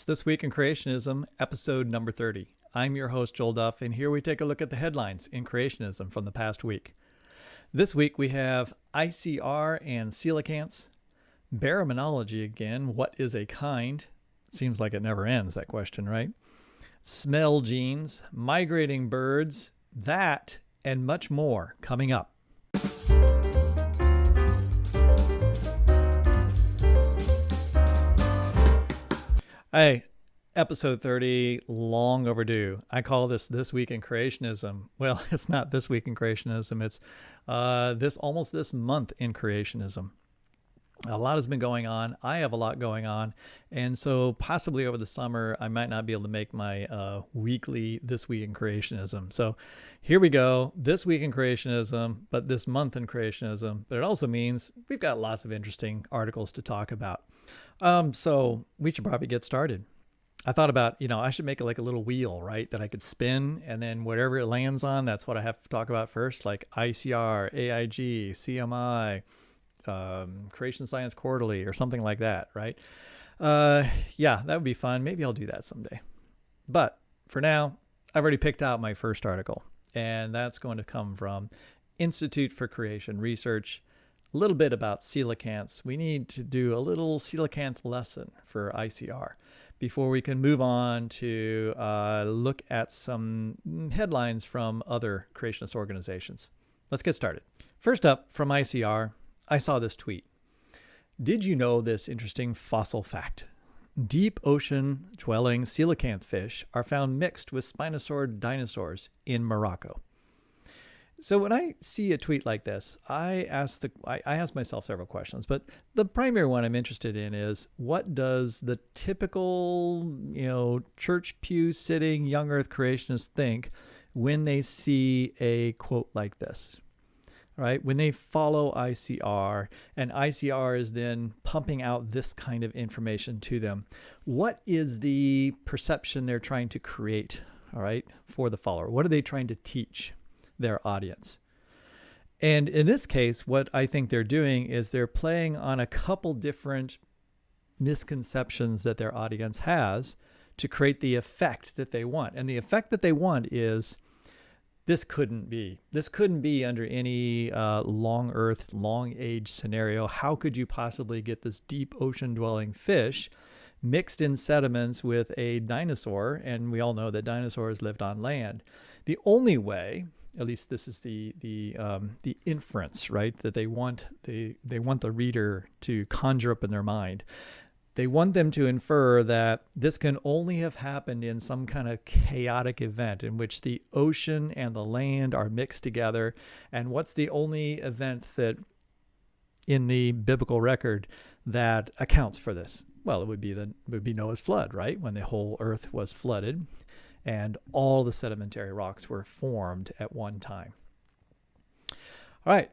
It's This Week in Creationism, episode number 30. I'm your host, Joel Duff, and here we take a look at the headlines in Creationism from the past week. This week we have ICR and coelacanths, baraminology again, what is a kind? Seems like it never ends, that question, right? Smell genes, migrating birds, that, and much more coming up. Hey, episode 30, long overdue. I call this Week in Creationism. Well, it's not This Week in Creationism. It's this month in Creationism. A lot has been going on. I have a lot going on. And so possibly over the summer, I might not be able to make my weekly This Week in Creationism. So here we go. This Week in Creationism, but this month in Creationism. But it also means we've got lots of interesting articles to talk about. So we should probably get started. I thought about, I should make it like a little wheel, right? That I could spin, and then whatever it lands on, that's what I have to talk about first, like ICR, AIG, CMI, Creation Science Quarterly, or something like that, right? Yeah, that would be fun. Maybe I'll do that someday. But for now, I've already picked out my first article, and that's going to come from Institute for Creation Research. A little bit about coelacanths. We need to do a little coelacanth lesson for ICR before we can move on to look at some headlines from other creationist organizations. Let's get started. First up, from ICR, I saw this tweet. Did you know this interesting fossil fact? Deep ocean dwelling coelacanth fish are found mixed with Spinosaurus dinosaurs in Morocco. So when I see a tweet like this, I ask myself several questions, but the primary one I'm interested in is, what does the typical, church pew sitting young earth creationist think when they see a quote like this? Right? When they follow ICR and ICR is then pumping out this kind of information to them, what is the perception they're trying to create, all right, for the follower? What are they trying to teach their audience? And in this case, what I think they're doing is they're playing on a couple different misconceptions that their audience has to create the effect that they want. And the effect that they want is, this couldn't be under any long earth, long age scenario. How could you possibly get this deep ocean dwelling fish mixed in sediments with a dinosaur? And we all know that dinosaurs lived on land. The only way, at least this is the inference, right, that they want the reader to conjure up in their mind. They want them to infer that this can only have happened in some kind of chaotic event in which the ocean and the land are mixed together. And what's the only event that in the biblical record that accounts for this? Well, it would be Noah's flood, right? When the whole earth was flooded and all the sedimentary rocks were formed at one time. All right,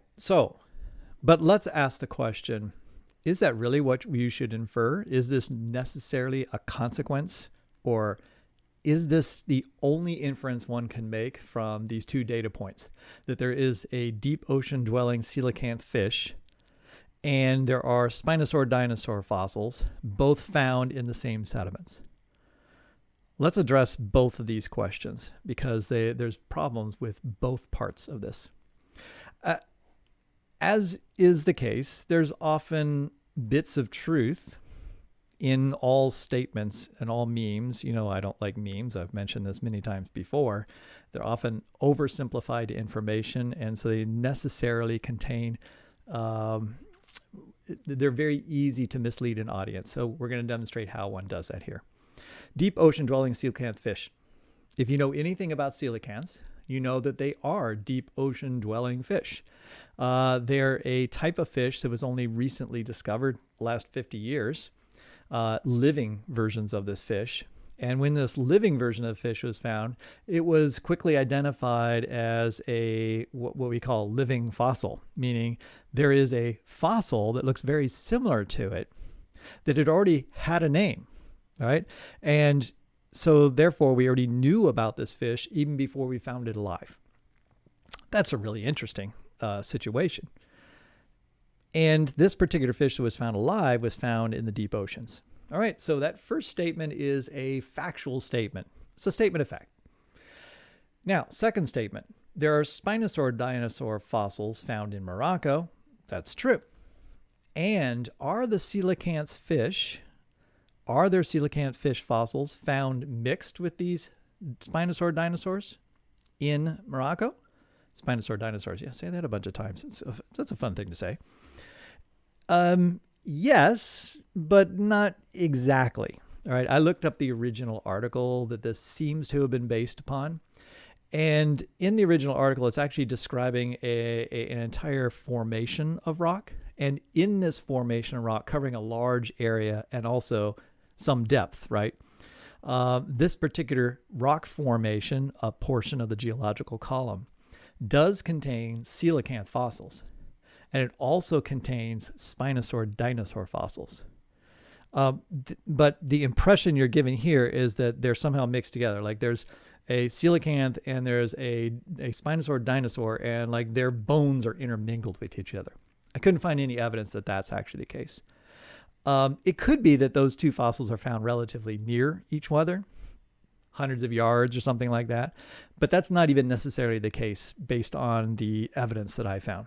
but let's ask the question, is that really what you should infer? Is this necessarily a consequence? Or is this the only inference one can make from these two data points? That there is a deep ocean dwelling coelacanth fish and there are Spinosaurus dinosaur fossils, both found in the same sediments. Let's address both of these questions because there's problems with both parts of this. As is the case, there's often bits of truth in all statements and all memes. I don't like memes. I've mentioned this many times before. They're often oversimplified information, and so they necessarily contain, they're very easy to mislead an audience. So we're going to demonstrate how one does that here. Deep ocean dwelling coelacanth fish. If you know anything about coelacanths, you know that they are deep ocean dwelling fish. They're a type of fish that was only recently discovered, last 50 years, living versions of this fish. And when this living version of fish was found, it was quickly identified as what we call living fossil, meaning there is a fossil that looks very similar to it that had already had a name, right? And so therefore we already knew about this fish even before we found it alive. That's a really interesting situation. And this particular fish that was found alive was found in the deep oceans. All right, so that first statement is a factual statement. It's a statement of fact. Now, second statement. There are Spinosaur dinosaur fossils found in Morocco. That's true. And are there coelacanth fish fossils found mixed with these Spinosaur dinosaurs in Morocco? Spinosaur dinosaurs. Yeah, say that a bunch of times. That's a fun thing to say. Yes, but not exactly. All right, I looked up the original article that this seems to have been based upon. And in the original article, it's actually describing an entire formation of rock. And in this formation of rock, covering a large area and also some depth, right? This particular rock formation, a portion of the geological column, does contain coelacanth fossils. And it also contains Spinosaur dinosaur fossils. But the impression you're giving here is that they're somehow mixed together. Like there's a coelacanth and there's a Spinosaur dinosaur, and like their bones are intermingled with each other. I couldn't find any evidence that that's actually the case. It could be that those two fossils are found relatively near each other, hundreds of yards or something like that. But that's not even necessarily the case based on the evidence that I found.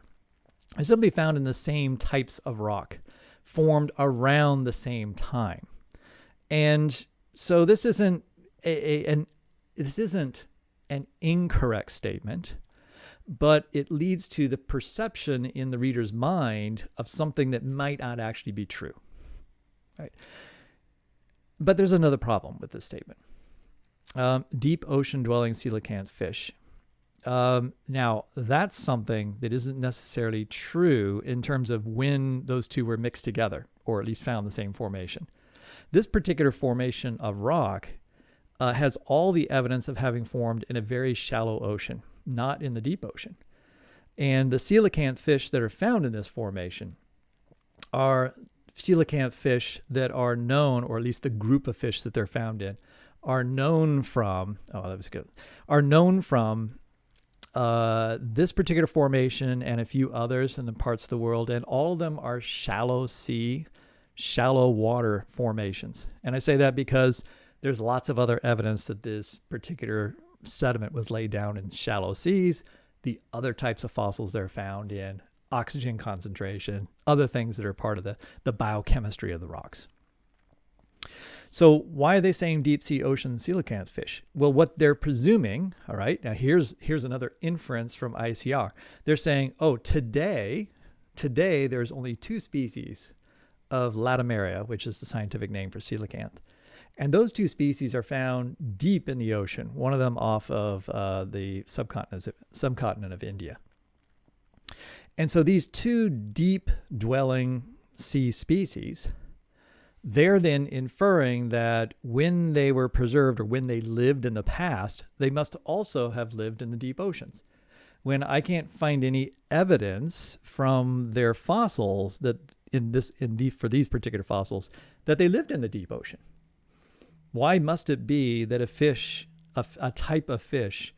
I simply found in the same types of rock formed around the same time. And so this isn't an incorrect statement, but it leads to the perception in the reader's mind of something that might not actually be true. Right? But there's another problem with this statement. Deep ocean dwelling coelacanth fish. Now, that's something that isn't necessarily true in terms of when those two were mixed together, or at least found the same formation. This particular formation of rock has all the evidence of having formed in a very shallow ocean, not in the deep ocean. And the coelacanth fish that are found in this formation are coelacanth fish that are known, or at least the group of fish that they're found in, are known from this particular formation and a few others in the parts of the world, and all of them are shallow sea, shallow water formations. And I say that because there's lots of other evidence that this particular sediment was laid down in shallow seas. The other types of fossils they're found in, oxygen concentration, other things that are part of the biochemistry of the rocks. So why are they saying deep sea ocean coelacanth fish? Well, what they're presuming, all right, now here's another inference from ICR. They're saying, oh, today there's only two species of Latimeria, which is the scientific name for coelacanth. And those two species are found deep in the ocean, one of them off of the subcontinent of India. And so these two deep dwelling sea species, they're then inferring that when they were preserved or when they lived in the past, they must also have lived in the deep oceans. When I can't find any evidence from their fossils that for these particular fossils that they lived in the deep ocean. Why must it be that a fish, a type of fish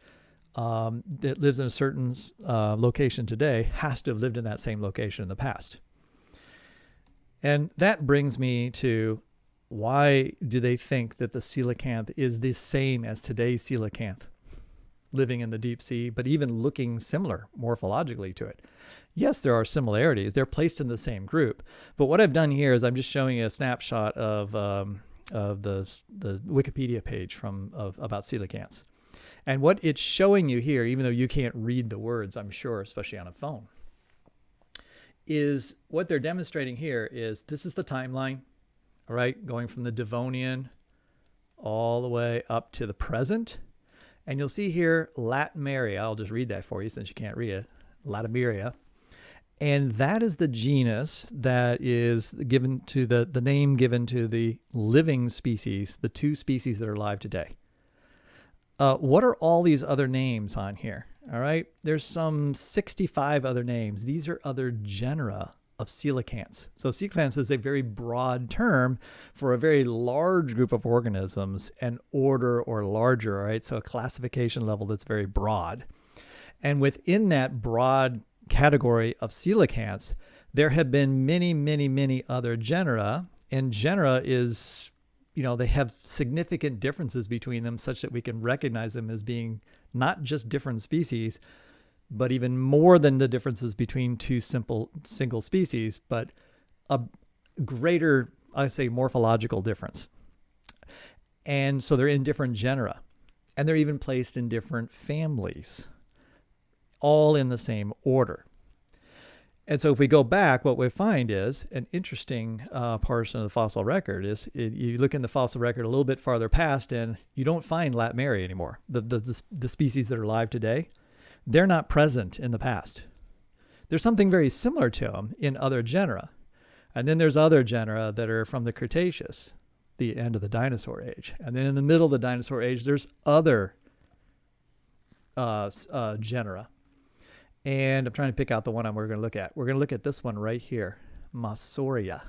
that lives in a certain location today has to have lived in that same location in the past? And that brings me to, why do they think that the coelacanth is the same as today's coelacanth, living in the deep sea, but even looking similar morphologically to it? Yes, there are similarities. They're placed in the same group. But what I've done here is I'm just showing you a snapshot of the Wikipedia page about coelacanths. And what it's showing you here, even though you can't read the words, I'm sure, especially on a phone, is what they're demonstrating here is this is the timeline, all right, going from the Devonian all the way up to the present. And you'll see here Latimeria. I'll just read that for you since you can't read it. Latimeria. And that is the genus that is given to the name given to the living species, the two species that are alive today. What are all these other names on here? All right, there's some 65 other names. These are other genera of coelacanths. So coelacanths is a very broad term for a very large group of organisms, an order or larger, all right? So a classification level that's very broad. And within that broad category of coelacanths, there have been many, many, many other genera And genera is, they have significant differences between them such that we can recognize them as being not just different species, but even more than the differences between two single species, but a greater, I say, morphological difference. And so they're in different genera, and they're even placed in different families, all in the same order. And so if we go back, what we find is an interesting portion of the fossil record is you look in the fossil record a little bit farther past, and you don't find latmeria anymore. The species that are alive today, they're not present in the past. There's something very similar to them in other genera. And then there's other genera that are from the Cretaceous, the end of the dinosaur age. And then in the middle of the dinosaur age, there's other genera. And I'm trying to pick out the one we're going to look at. We're going to look at this one right here, Masonia.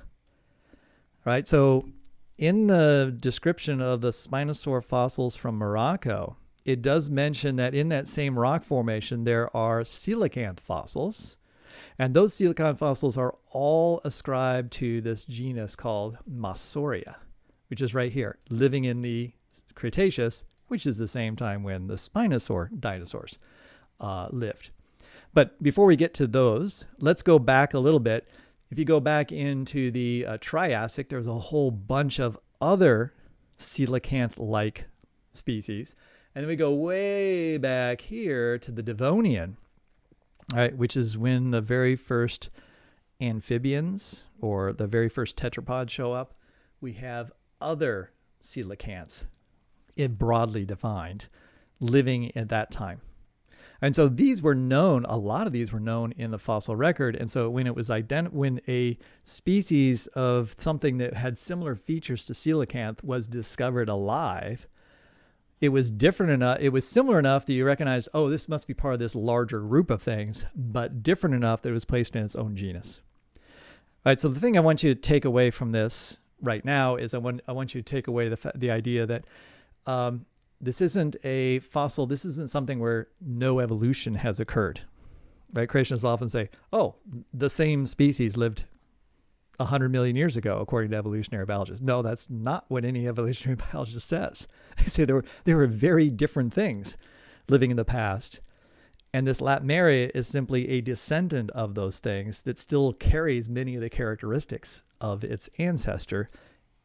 Right? So in the description of the Spinosaur fossils from Morocco, it does mention that in that same rock formation, there are coelacanth fossils. And those coelacanth fossils are all ascribed to this genus called Masonia, which is right here, living in the Cretaceous, which is the same time when the Spinosaur dinosaurs lived. But before we get to those, let's go back a little bit. If you go back into the Triassic, there's a whole bunch of other coelacanth-like species. And then we go way back here to the Devonian, right, which is when the very first amphibians or the very first tetrapods show up. We have other coelacanths, broadly defined, living at that time. And so these were known, a lot of these were known in the fossil record. And so when it was when a species of something that had similar features to coelacanth was discovered alive, it was different enough, it was similar enough that you recognize, oh, this must be part of this larger group of things, but different enough that it was placed in its own genus. All right, so the thing I want you to take away from this right now is I want you to take away the idea that this isn't a fossil. This isn't something where no evolution has occurred, right? Creationists often say, oh, the same species lived 100 million years ago, according to evolutionary biologists. No, that's not what any evolutionary biologist says. They say there were very different things living in the past. And this latmeria is simply a descendant of those things that still carries many of the characteristics of its ancestor,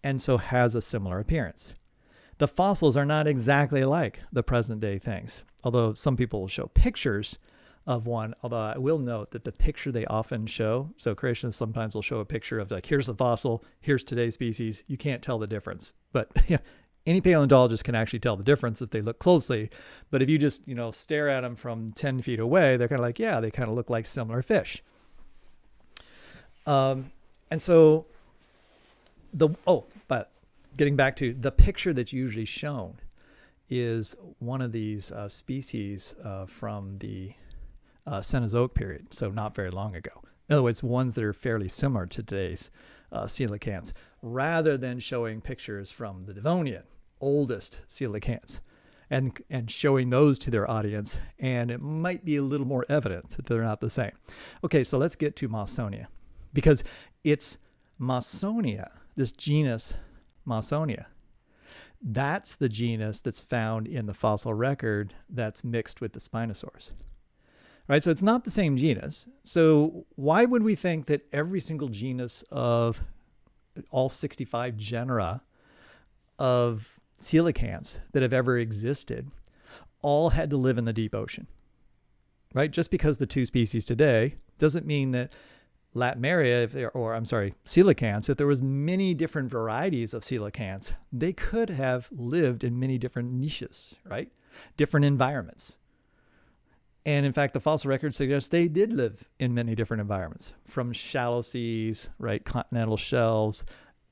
and so has a similar appearance. The fossils are not exactly like the present day things, although some people will show pictures of one. Although I will note that the picture they often show, so creationists sometimes will show a picture of like, here's the fossil, here's today's species. You can't tell the difference. But any paleontologist can actually tell the difference if they look closely. But if you just, stare at them from 10 feet away, they're kind of like, yeah, they kind of look like similar fish. And so but getting back to the picture that's usually shown is one of these species from the Cenozoic period, so not very long ago. In other words, ones that are fairly similar to today's coelacanths, rather than showing pictures from the Devonian, oldest coelacanths, and showing those to their audience, and it might be a little more evident that they're not the same. Okay, so let's get to Masonia, because it's Masonia, this genus Masonia. That's the genus that's found in the fossil record that's mixed with the Spinosaurus. Right, so it's not the same genus. So why would we think that every single genus of all 65 genera of coelacanths that have ever existed all had to live in the deep ocean? Right, just because the two species today doesn't mean that latmeria, coelacanths, if there was many different varieties of coelacanths, they could have lived in many different niches, right? Different environments. And in fact, the fossil record suggests they did live in many different environments, from shallow seas, right, continental shelves,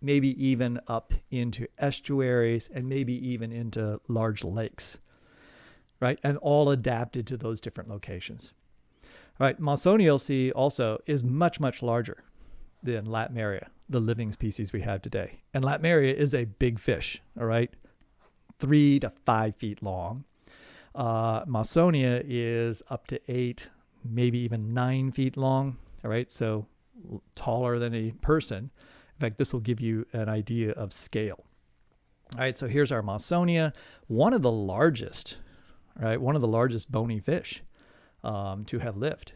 maybe even up into estuaries, and maybe even into large lakes, right? And all adapted to those different locations. All right, Masonia, you'll see also, is much, much larger than latmeria, the living species we have today. And latmeria is a big fish, all right, 3 to 5 feet long. Masonia is up to 8, maybe even 9 feet long. All right, so taller than a person, In fact, this will give you an idea of scale. All right, so here's our Masonia, one of the largest bony fish to have lived.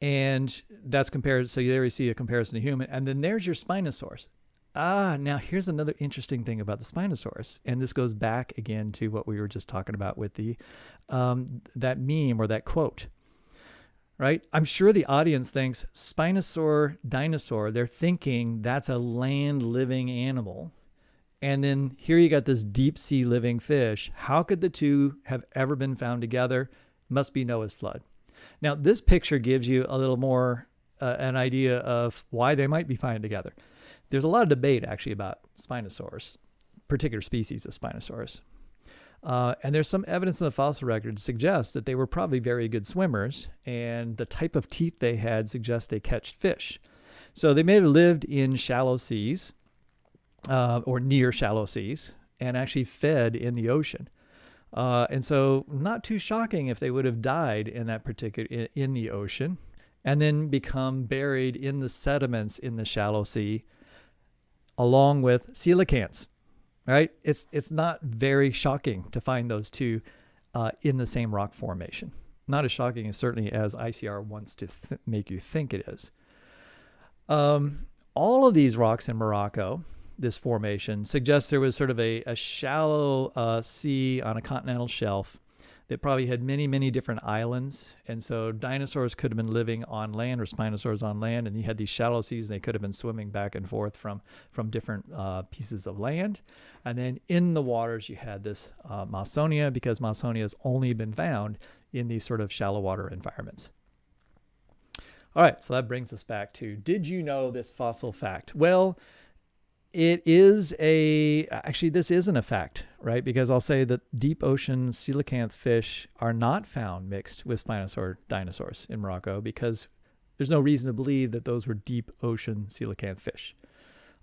And that's compared, so there you see a comparison to human. And then there's your Spinosaurus. Now here's another interesting thing about the Spinosaurus. And this goes back again to what we were just talking about with the that meme or that quote. Right? I'm sure the audience thinks Spinosaur dinosaur, they're thinking that's a land living animal. And then here you got this deep sea living fish. How could the two have ever been found together? Must be Noah's flood. Now, this picture gives you a little more an idea of why they might be found together. There's a lot of debate actually about Spinosaurus, particular species of Spinosaurus. And there's some evidence in the fossil record to suggest that they were probably very good swimmers, and the type of teeth they had suggests they catched fish. So they may have lived in shallow seas or near shallow seas and actually fed in the ocean. And so not too shocking if they would have died in that particular in the ocean and then become buried in the sediments in the shallow sea along with coelacanths. Right? It's not very shocking to find those two in the same rock formation. Not as shocking as certainly as ICR wants to make you think it is. All of these rocks in Morocco, this formation, suggests there was sort of a shallow sea on a continental shelf that probably had many, many different islands. And so dinosaurs could have been living on land or Spinosaurs on land. And you had these shallow seas, and they could have been swimming back and forth from different pieces of land. And then in the waters, you had this Masonia, because Masonia has only been found in these sort of shallow water environments. All right, so that brings us back to, did you know this fossil fact? Well, it is actually, this isn't a fact, right? Because I'll say that deep ocean coelacanth fish are not found mixed with Spinosaur dinosaurs in Morocco, because there's no reason to believe that those were deep ocean coelacanth fish.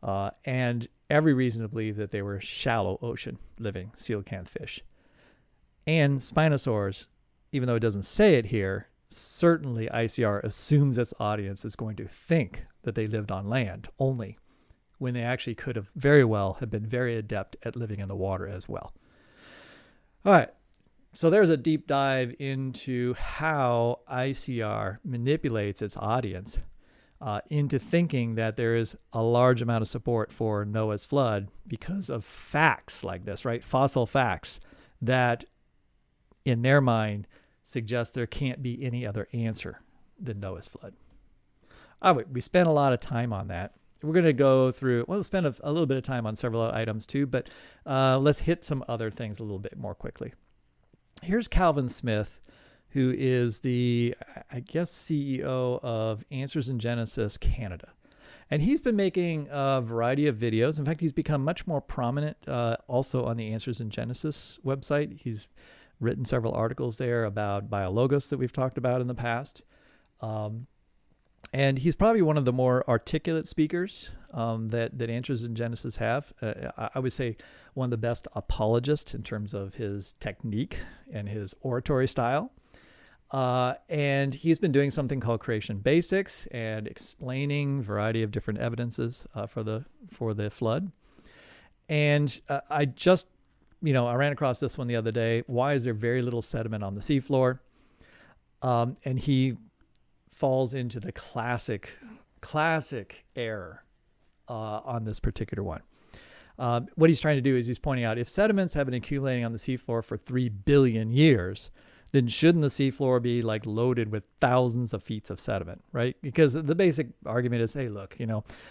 And every reason to believe that they were shallow ocean living coelacanth fish. And Spinosaurs, even though it doesn't say it here, certainly ICR assumes its audience is going to think that they lived on land only, when they actually could have very well have been very adept at living in the water as well. All right, so there's a deep dive into how ICR manipulates its audience into thinking that there is a large amount of support for Noah's flood because of facts like this, right? Fossil facts that, in their mind, suggest there can't be any other answer than Noah's flood. All right, we spent a lot of time on that. We're going to go through, we'll spend a little bit of time on several items too, but let's hit some other things a little bit more quickly. Here's Calvin Smith, who is the, I guess, CEO of Answers in Genesis Canada. And he's been making a variety of videos. In fact, he's become much more prominent also on the Answers in Genesis website. He's written several articles there about Biologos that we've talked about in the past. And he's probably one of the more articulate speakers that Answers in Genesis have. I would say one of the best apologists in terms of his technique and his oratory style. And he's been doing something called Creation Basics and explaining a variety of different evidences for the flood. And I just, I ran across this one the other day. Why is there very little sediment on the seafloor? And he falls into the classic error on this particular one. What he's trying to do is he's pointing out, if sediments have been accumulating on the seafloor for 3 billion years, then shouldn't the seafloor be like loaded with thousands of feet of sediment, right? Because the basic argument is, hey, look,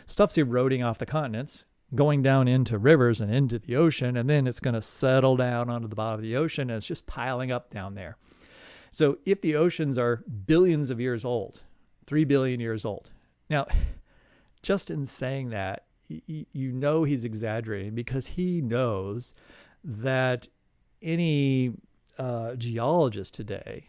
stuff's eroding off the continents, going down into rivers and into the ocean, and then it's going to settle down onto the bottom of the ocean, and it's just piling up down there. So if the oceans are billions of years old, 3 billion years old. Now, just in saying that, he's exaggerating, because he knows that any geologist today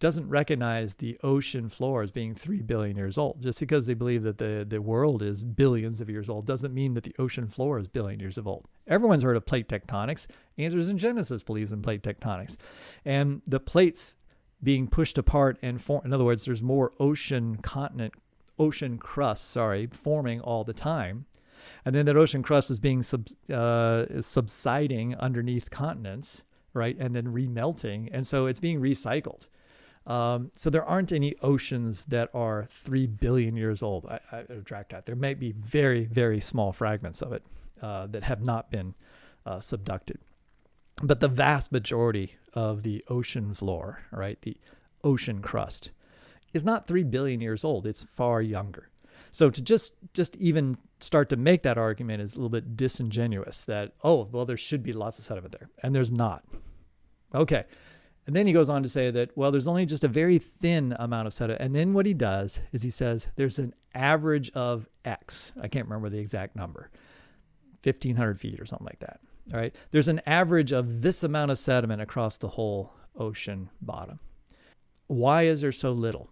doesn't recognize the ocean floor as being 3 billion years old. Just because they believe that the world is billions of years old doesn't mean that the ocean floor is billion years old. Everyone's heard of plate tectonics. Answers in Genesis believes in plate tectonics. And the plates being pushed apart and form. In other words, there's more ocean crust, forming all the time. And then that ocean crust is being subsiding underneath continents, right? And then remelting. And so it's being recycled. So there aren't any oceans that are 3 billion years old. I retract that. There may be very, very small fragments of it that have not been subducted. But the vast majority of the ocean floor, right, the ocean crust, is not 3 billion years old. It's far younger. So to just even start to make that argument is a little bit disingenuous that, oh, well, there should be lots of sediment there. And there's not. Okay. And then he goes on to say that, well, there's only just a very thin amount of sediment. And then what he does is he says there's an average of X. I can't remember the exact number, 1,500 feet or something like that. All right. There's an average of this amount of sediment across the whole ocean bottom. Why is there so little?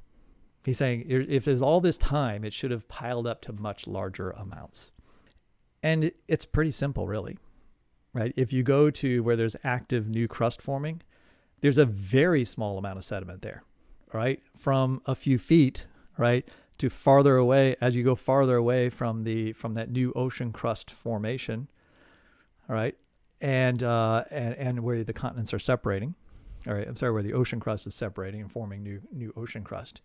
He's saying if there's all this time, it should have piled up to much larger amounts. And it's pretty simple, really. Right. If you go to where there's active new crust forming, there's a very small amount of sediment there, right? From a few feet, right, to farther away. As you go farther away from that new ocean crust formation, all right, and where the continents are separating, all right, I'm sorry, where the ocean crust is separating and forming new ocean crust.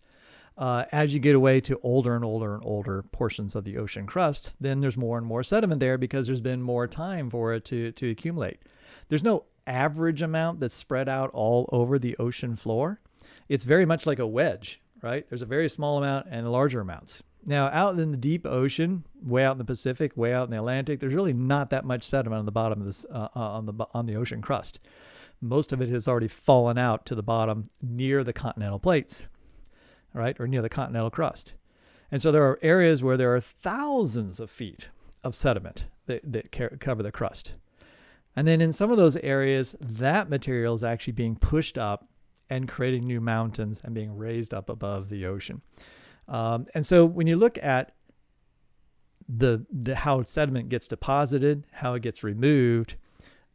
As you get away to older and older and older portions of the ocean crust, then there's more and more sediment there because there's been more time for it to accumulate. There's no average amount that's spread out all over the ocean floor. It's very much like a wedge, right? There's a very small amount and larger amounts. Now, out in the deep ocean, way out in the Pacific, way out in the Atlantic, there's really not that much sediment on the bottom of this on the ocean crust. Most of it has already fallen out to the bottom near the continental plates, right, or near the continental crust. And so there are areas where there are thousands of feet of sediment that cover the crust. And then in some of those areas, that material is actually being pushed up and creating new mountains and being raised up above the ocean. And so when you look at the how sediment gets deposited, how it gets removed,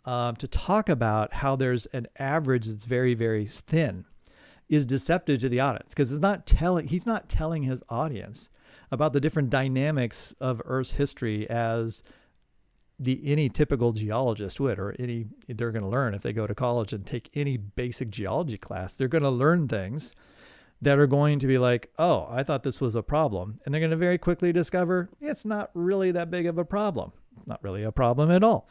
to talk about how there's an average that's very, very thin is deceptive to the audience because he's not telling his audience about the different dynamics of Earth's history as any typical geologist would, or they're going to learn if they go to college and take any basic geology class. They're going to learn things that are going to be like, oh, I thought this was a problem. And they're going to very quickly discover it's not really that big of a problem. It's not really a problem at all.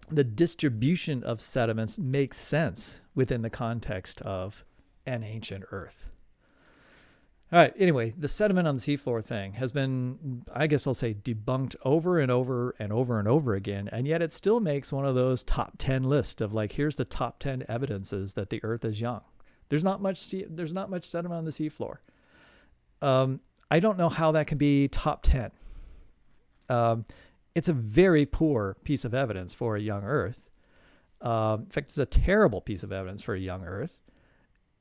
The distribution of sediments makes sense within the context of an ancient Earth. All right. Anyway, the sediment on the seafloor thing has been, I guess I'll say, debunked over and over and over and over again. And yet it still makes one of those top 10 lists of like, here's the top 10 evidences that the Earth is young. There's not much sediment on the seafloor. I don't know how that can be top 10. It's a very poor piece of evidence for a young Earth. In fact, it's a terrible piece of evidence for a young Earth.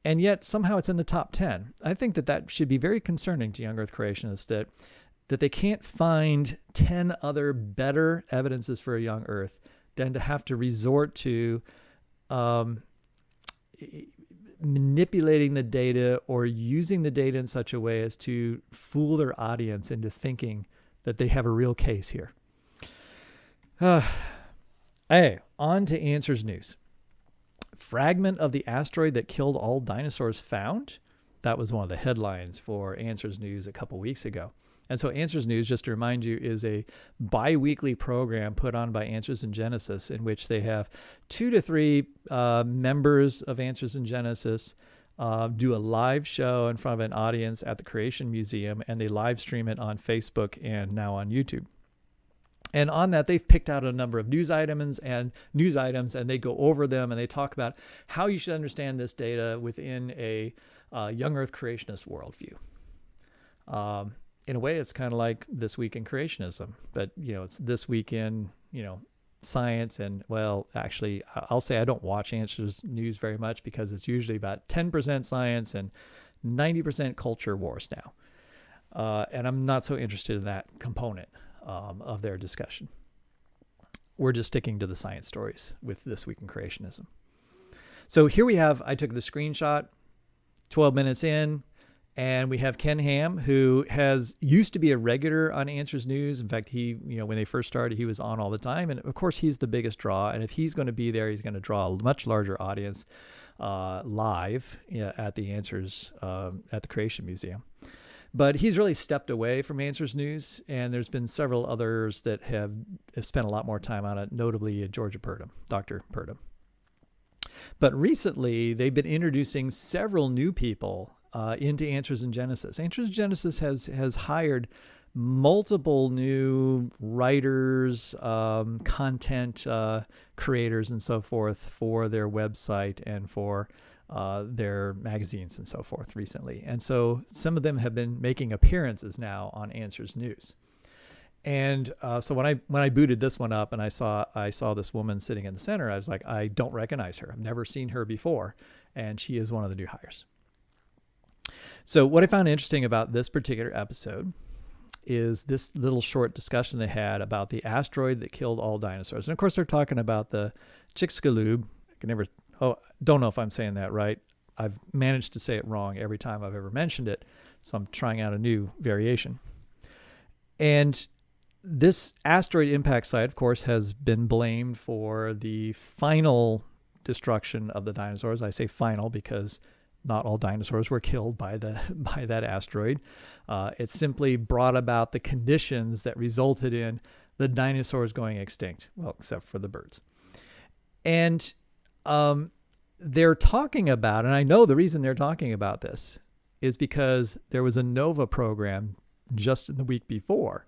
And yet somehow it's in the top 10. I think that should be very concerning to young Earth creationists that they can't find 10 other better evidences for a young Earth than to have to resort to manipulating the data or using the data in such a way as to fool their audience into thinking that they have a real case here. Hey, on to Answers News. Fragment of the asteroid that killed all dinosaurs found? That was one of the headlines for Answers News a couple weeks ago. And so Answers News, just to remind you, is a bi-weekly program put on by Answers in Genesis in which they have 2 to 3 members of Answers in Genesis do a live show in front of an audience at the Creation Museum, and they live stream it on Facebook and now on YouTube. And on that, they've picked out a number of news items, and they go over them, and they talk about how you should understand this data within a young Earth creationist worldview. In a way, it's kind of like This Week in Creationism, but it's This Week in science. And well, actually, I'll say I don't watch Answers News very much because it's usually about 10% science and 90% culture wars now, and I'm not so interested in that component of their discussion. We're just sticking to the science stories with This Week in Creationism. So here we have, I took the screenshot 12 minutes in, And we have Ken Ham, who used to be a regular on Answers News. In fact, when they first started, he was on all the time. And of course, he's the biggest draw. And if he's going to be there, he's going to draw a much larger audience live at the Answers at the Creation Museum. But he's really stepped away from Answers News, and there's been several others that have spent a lot more time on it, notably Georgia Purdom, Dr. Purdom. But recently, they've been introducing several new people into Answers in Genesis. Answers in Genesis has hired multiple new writers, content creators, and so forth for their website and for their magazines and so forth recently. And so some of them have been making appearances now on Answers News. And so when I booted this one up and I saw this woman sitting in the center, I was like, I don't recognize her. I've never seen her before, and she is one of the new hires. So what I found interesting about this particular episode is this little short discussion they had about the asteroid that killed all dinosaurs. And of course, they're talking about the Chicxulub. Don't know if I'm saying that right. I've managed to say it wrong every time I've ever mentioned it, so I'm trying out a new variation. And this asteroid impact site, of course, has been blamed for the final destruction of the dinosaurs. I say final because not all dinosaurs were killed by that asteroid. It simply brought about the conditions that resulted in the dinosaurs going extinct, well, except for the birds. And they're talking about, and I know the reason they're talking about this is because there was a NOVA program just in the week before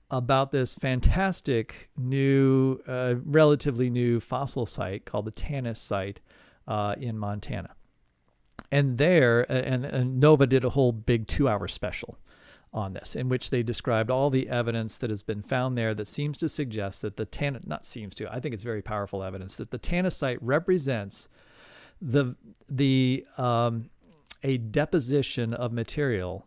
about this fantastic new, relatively new fossil site called the Tanis site in Montana. And and NOVA did a whole big 2-hour special on this, in which they described all the evidence that has been found there that seems to suggest that I think it's very powerful evidence that the Tanis site represents a deposition of material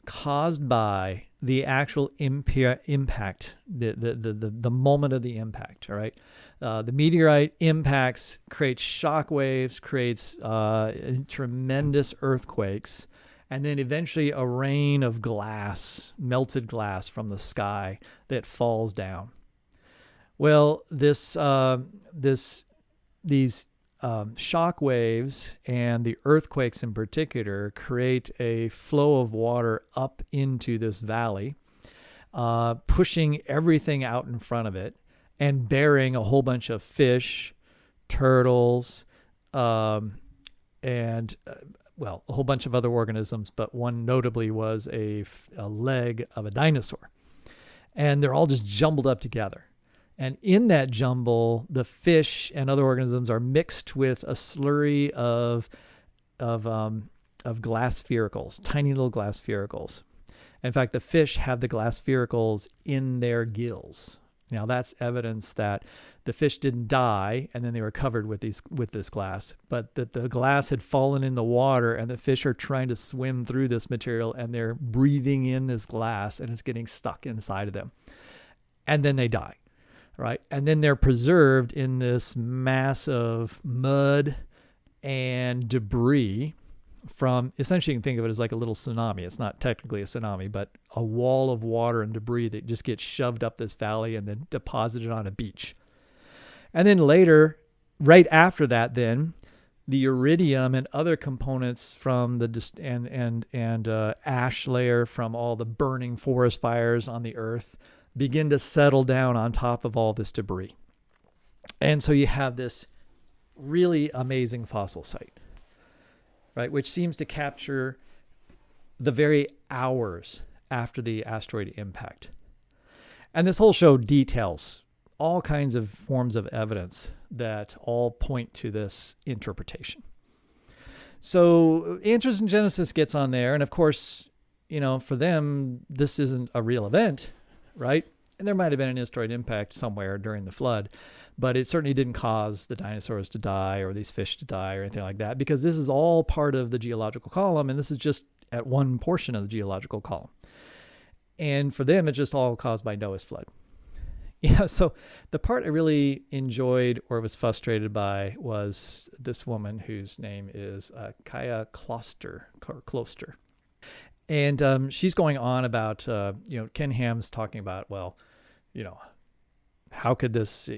caused by the actual impact, the moment of the impact, all right? The meteorite impacts, creates shock waves, creates tremendous earthquakes, and then eventually a rain of glass, melted glass from the sky that falls down. Well, these shock waves and the earthquakes in particular create a flow of water up into this valley, pushing everything out in front of it and burying a whole bunch of fish, turtles, and a whole bunch of other organisms, but one notably was a leg of a dinosaur. And they're all just jumbled up together. And in that jumble, the fish and other organisms are mixed with a slurry of glass sphericals, tiny little glass sphericals. In fact, the fish have the glass sphericals in their gills. Now, that's evidence that the fish didn't die and then they were covered with this glass, but that the glass had fallen in the water and the fish are trying to swim through this material and they're breathing in this glass and it's getting stuck inside of them. And then they die. Right. And then they're preserved in this mass of mud and debris from, essentially you can think of it as like a little tsunami. It's not technically a tsunami, but a wall of water and debris that just gets shoved up this valley and then deposited on a beach. And then later, right after that, then the iridium and other components from the ash layer from all the burning forest fires on the earth begin to settle down on top of all this debris. And so you have this really amazing fossil site, right, which seems to capture the very hours after the asteroid impact. And this whole show details all kinds of forms of evidence that all point to this interpretation. So Answers in Genesis gets on there, and of course, for them, this isn't a real event, right? And there might have been an asteroid impact somewhere during the flood, but it certainly didn't cause the dinosaurs to die or these fish to die or anything like that, because this is all part of the geological column, and this is just at one portion of the geological column. And for them, it's just all caused by Noah's flood. Yeah, so the part I really enjoyed or was frustrated by was this woman whose name is Kloster. And she's going on about, Ken Ham's talking about, well, how could this,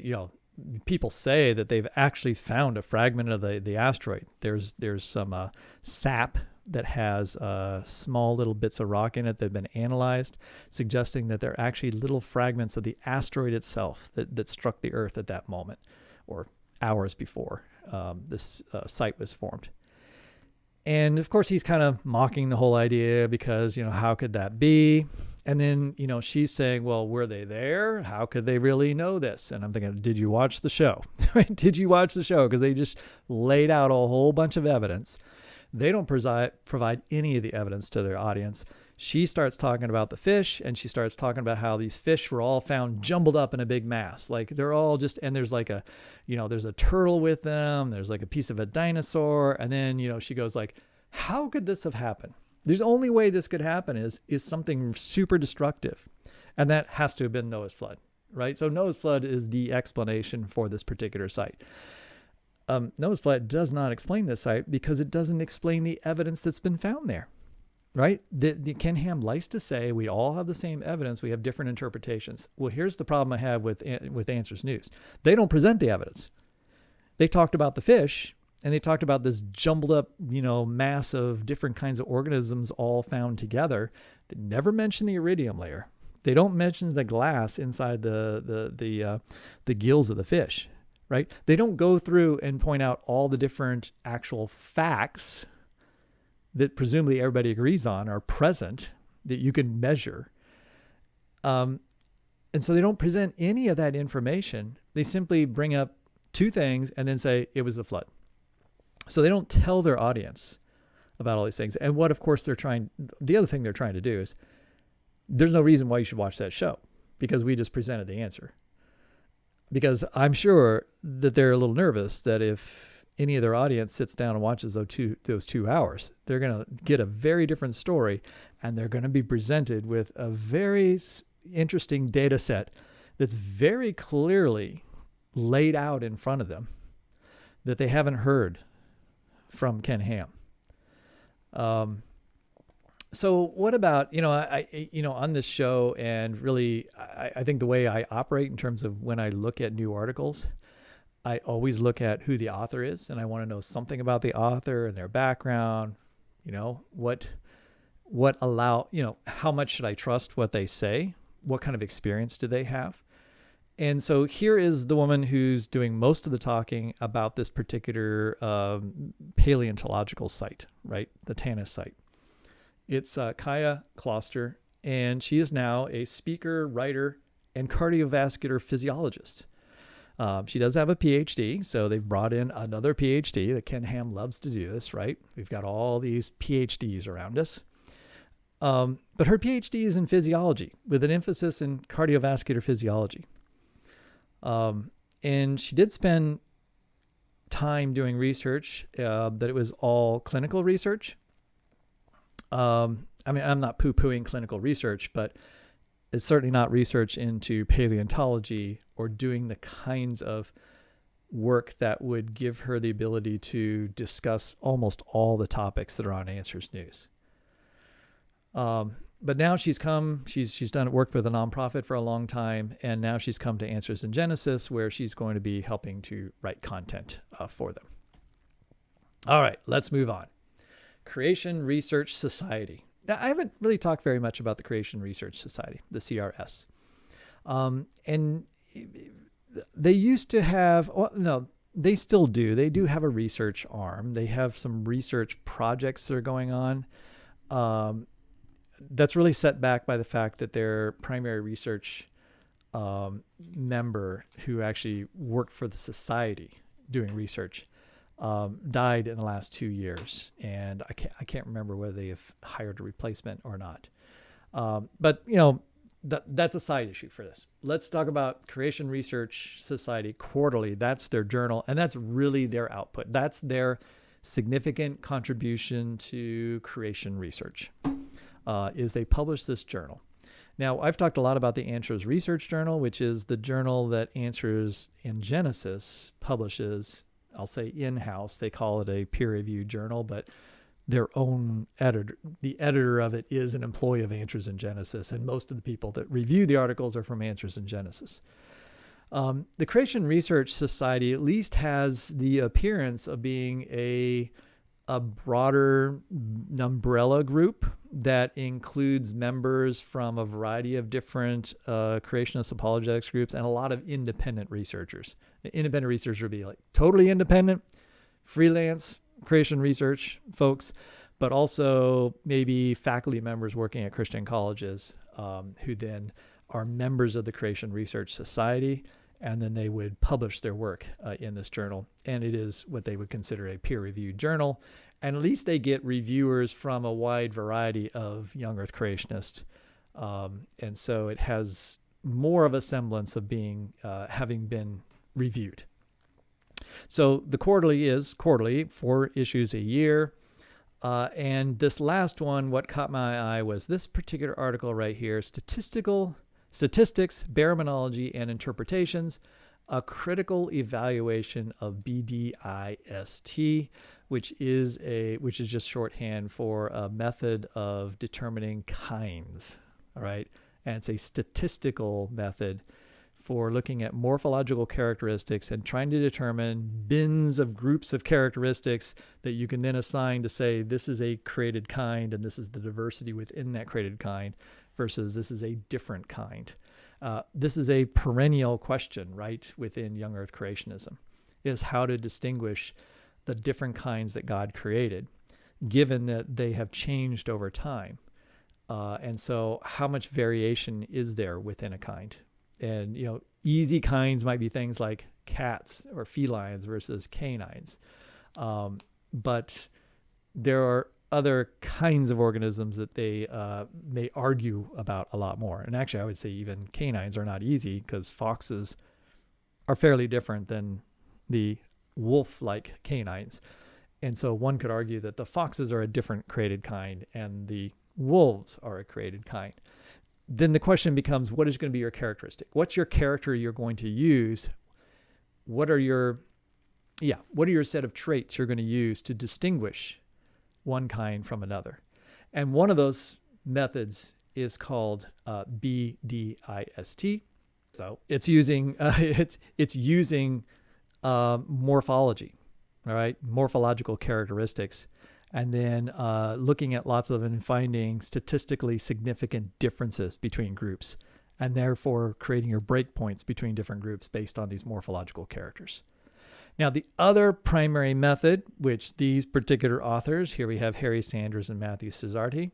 people say that they've actually found a fragment of the asteroid. There's some sap that has small little bits of rock in it that have been analyzed, suggesting that they're actually little fragments of the asteroid itself that struck the Earth at that moment, or hours before this site was formed. And of course, he's kind of mocking the whole idea because, how could that be? And then, she's saying, well, were they there? How could they really know this? And I'm thinking, did you watch the show? Did you watch the show? Because they just laid out a whole bunch of evidence. They don't provide any of the evidence to their audience. She starts talking about the fish, and she starts talking about how these fish were all found jumbled up in a big mass. Like they're all just, and there's like there's a turtle with them. There's like a piece of a dinosaur. And then, she goes like, how could this have happened? There's only way this could happen is something super destructive. And that has to have been Noah's flood, right? So Noah's flood is the explanation for this particular site. Noah's flood does not explain this site because it doesn't explain the evidence that's been found there, right? The Ken Ham likes to say we all have the same evidence. We have different interpretations. Well, here's the problem I have with Answers News. They don't present the evidence. They talked about the fish, and they talked about this jumbled up, mass of different kinds of organisms all found together. They never mention the iridium layer. They don't mention the glass inside the gills of the fish, right? They don't go through and point out all the different actual facts that presumably everybody agrees on are present that you can measure. And so they don't present any of that information. They simply bring up two things and then say it was the flood. So they don't tell their audience about all these things. And what, of course, the other thing they're trying to do is there's no reason why you should watch that show because we just presented the answer. Because I'm sure that they're a little nervous that if any of their audience sits down and watches those 2 hours, they're going to get a very different story, and they're going to be presented with a very interesting data set that's very clearly laid out in front of them that they haven't heard from Ken Ham. So what about, on this show, and really, I think the way I operate in terms of when I look at new articles, I always look at who the author is, and I want to know something about the author and their background, how much should I trust what they say? What kind of experience do they have? And so here is the woman who's doing most of the talking about this particular paleontological site, right? The Tanis site. It's Kaya Kloster, and she is now a speaker, writer, and cardiovascular physiologist. She does have a PhD, so they've brought in another PhD. That Ken Ham loves to do this, right? We've got all these PhDs around us. But her PhD is in physiology with an emphasis in cardiovascular physiology. And she did spend time doing research, that it was all clinical research. I'm not poo-pooing clinical research, but it's certainly not research into paleontology or doing the kinds of work that would give her the ability to discuss almost all the topics that are on Answers News. But now she's worked with a nonprofit for a long time, and now she's come to Answers in Genesis, where she's going to be helping to write content for them. All right, let's move on. Creation Research Society. Now, I haven't really talked very much about the Creation Research Society, the CRS. And they used to have, they still do. They do have a research arm. They have some research projects that are going on. That's really set back by the fact that their primary research member, who actually worked for the society doing research, died in the last 2 years, and I can't remember whether they have hired a replacement or not. But that's a side issue for this. Let's talk about Creation Research Society Quarterly. That's their journal, and that's really their output. That's their significant contribution to creation research. Is they publish this journal. Now, I've talked a lot about the Answers Research Journal, which is the journal that Answers in Genesis publishes. I'll say in-house. They call it a peer-reviewed journal, but their own editor. The editor of it is an employee of Answers in Genesis, and most of the people that review the articles are from Answers in Genesis. The Creation Research Society at least has the appearance of being a broader umbrella group that includes members from a variety of different creationist apologetics groups and a lot of independent researchers. Independent researchers would be like totally independent, freelance creation research folks, but also maybe faculty members working at Christian colleges who then are members of the Creation Research Society, and then they would publish their work in this journal. And it is what they would consider a peer-reviewed journal. And at least they get reviewers from a wide variety of young earth creationists. And so it has more of a semblance of being having been reviewed. So the quarterly is quarterly, 4 issues a year. And this last one, what caught my eye was this particular article right here, Statistics, Baraminology, and Interpretations, a critical evaluation of BDIST, which is just shorthand for a method of determining kinds. All right. And it's a statistical method for looking at morphological characteristics and trying to determine bins of groups of characteristics that you can then assign to say this is a created kind and this is the diversity within that created kind versus this is a different kind. This is a perennial question, right, within young earth creationism, is how to distinguish the different kinds that God created, given that they have changed over time. And so how much variation is there within a kind? And, easy kinds might be things like cats or felines versus canines. But there are other kinds of organisms that they may argue about a lot more. And actually, I would say even canines are not easy because foxes are fairly different than the wolf-like canines. And so one could argue that the foxes are a different created kind and the wolves are a created kind. Then the question becomes, what is going to be your characteristic? What's your character you're going to use? What are your set of traits you're going to use to distinguish one kind from another? And one of those methods is called BDIST. So it's using morphology, all right, morphological characteristics, and then looking at lots of and finding statistically significant differences between groups, and therefore creating your breakpoints between different groups based on these morphological characters. Now, the other primary method, which these particular authors, here we have Harry Sanders and Matthew Cesarti,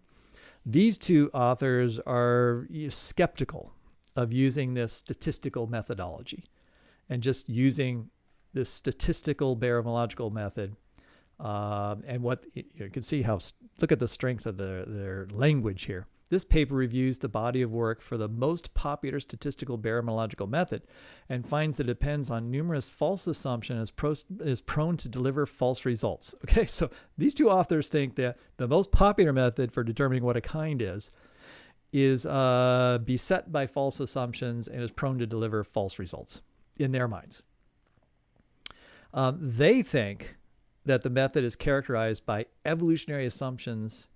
these two authors are skeptical of using this statistical methodology and just using this statistical baramiological method. And what you can see look at the strength of their language here. This paper reviews the body of work for the most popular statistical baramiological method and finds that it depends on numerous false assumptions and is prone to deliver false results. Okay, so these two authors think that the most popular method for determining what a kind is beset by false assumptions and is prone to deliver false results in their minds. They think that the method is characterized by evolutionary assumptions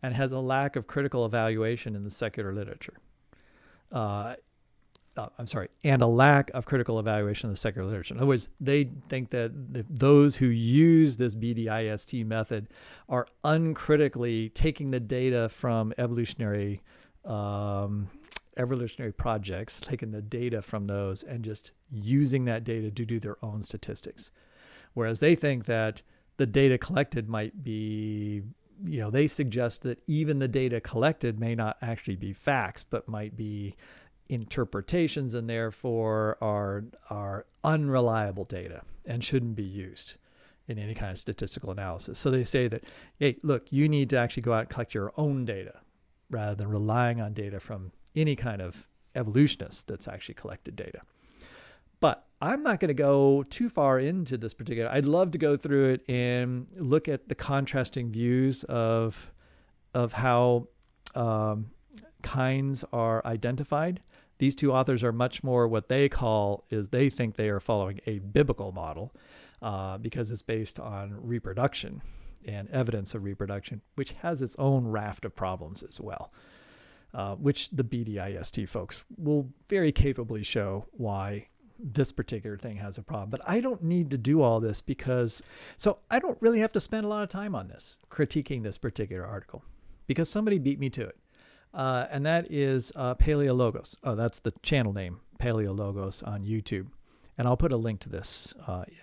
and has a lack of critical evaluation in the secular literature. And a lack of critical evaluation in the secular literature. In other words, they think that those who use this BDIST method are uncritically taking the data from evolutionary projects, taking the data from those and just using that data to do their own statistics. Whereas they think that the data collected might be, they suggest that even the data collected may not actually be facts, but might be interpretations and therefore are unreliable data and shouldn't be used in any kind of statistical analysis. So they say that, hey, look, you need to actually go out and collect your own data rather than relying on data from any kind of evolutionist that's actually collected data. But I'm not going to go too far into this particular. I'd love to go through it and look at the contrasting views of how kinds are identified. These two authors are much more what they think they are following a biblical model because it's based on reproduction. and evidence of reproduction, which has its own raft of problems as well, which the BDIST folks will very capably show why this particular thing has a problem. But I don't need to do all this so I don't really have to spend a lot of time on this, critiquing this particular article, because somebody beat me to it. And that is Paleologos. Oh, that's the channel name, Paleologos on YouTube. And I'll put a link to this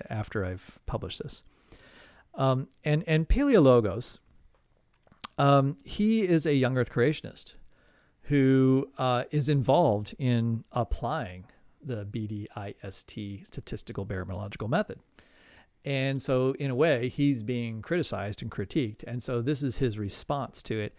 after I've published this. And Paleologos, he is a young Earth creationist who is involved in applying the BDIST statistical barometrological method. And so in a way, he's being criticized and critiqued. And so this is his response to it.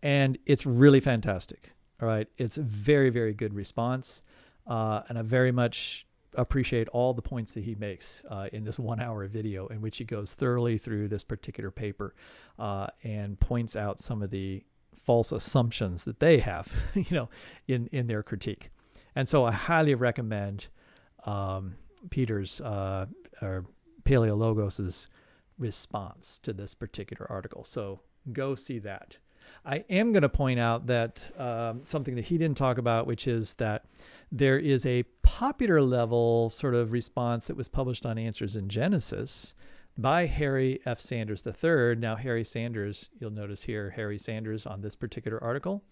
And it's really fantastic. All right. It's a very, very good response. And I very much appreciate all the points that he makes in this 1 hour video, in which he goes thoroughly through this particular paper and points out some of the false assumptions that they have, in their critique. And so I highly recommend Peter's or Paleologos's response to this particular article. So go see that. I am going to point out that something that he didn't talk about, which is that there is a popular level sort of response that was published on Answers in Genesis by Harry F. Sanders III. Now, Harry Sanders, you'll notice here, Harry Sanders on this particular article.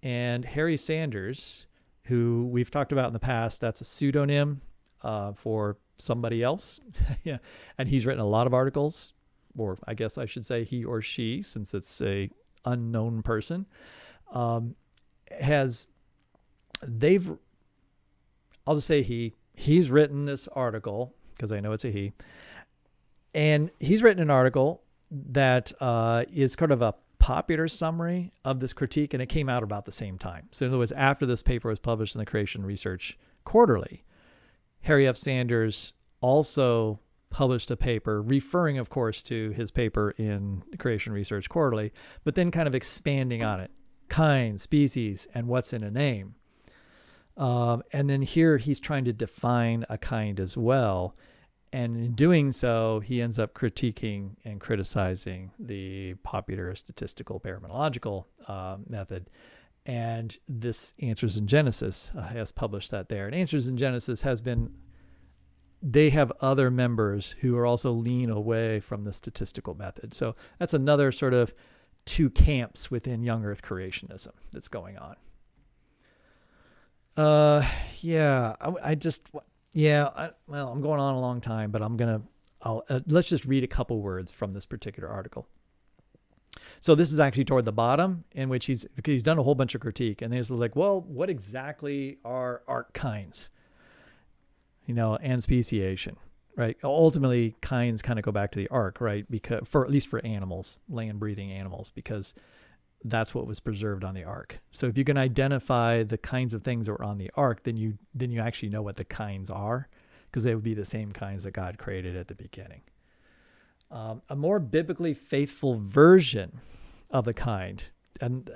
And Harry Sanders, who we've talked about in the past, that's a pseudonym for somebody else. Yeah. And he's written a lot of articles, or I guess I should say he or she, since it's a unknown person, I'll just say he's written this article, because I know it's a he, and he's written an article that is kind of a popular summary of this critique, and it came out about the same time. So in other words, after this paper was published in the Creation Research Quarterly, Harry F. Sanders also published a paper referring, of course, to his paper in the Creation Research Quarterly, but then kind of expanding on it, kind, species, and what's in a name. And then here he's trying to define a kind as well. And in doing so, he ends up critiquing and criticizing the popular statistical barometrological method. And this Answers in Genesis has published that there. And Answers in Genesis they have other members who are also lean away from the statistical method. So that's another sort of two camps within young Earth creationism that's going on. I'm going on a long time, but let's just read a couple words from this particular article. So this is actually toward the bottom, in which he's done a whole bunch of critique, and he's like, well, what exactly are arc kinds? And speciation, right? Ultimately, kinds kind of go back to the ark, right? Because at least for animals, land-breathing animals, because that's what was preserved on the ark. So if you can identify the kinds of things that were on the ark, then you actually know what the kinds are, because they would be the same kinds that God created at the beginning. A more biblically faithful version of the kind, and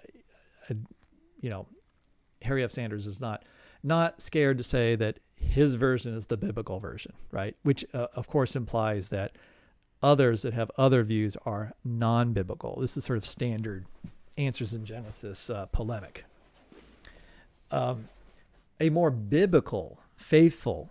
Harry F. Sanders is not scared to say that his version is the biblical version, right? Which, of course, implies that others that have other views are non-biblical. This is sort of standard Answers in Genesis polemic. A more biblical, faithful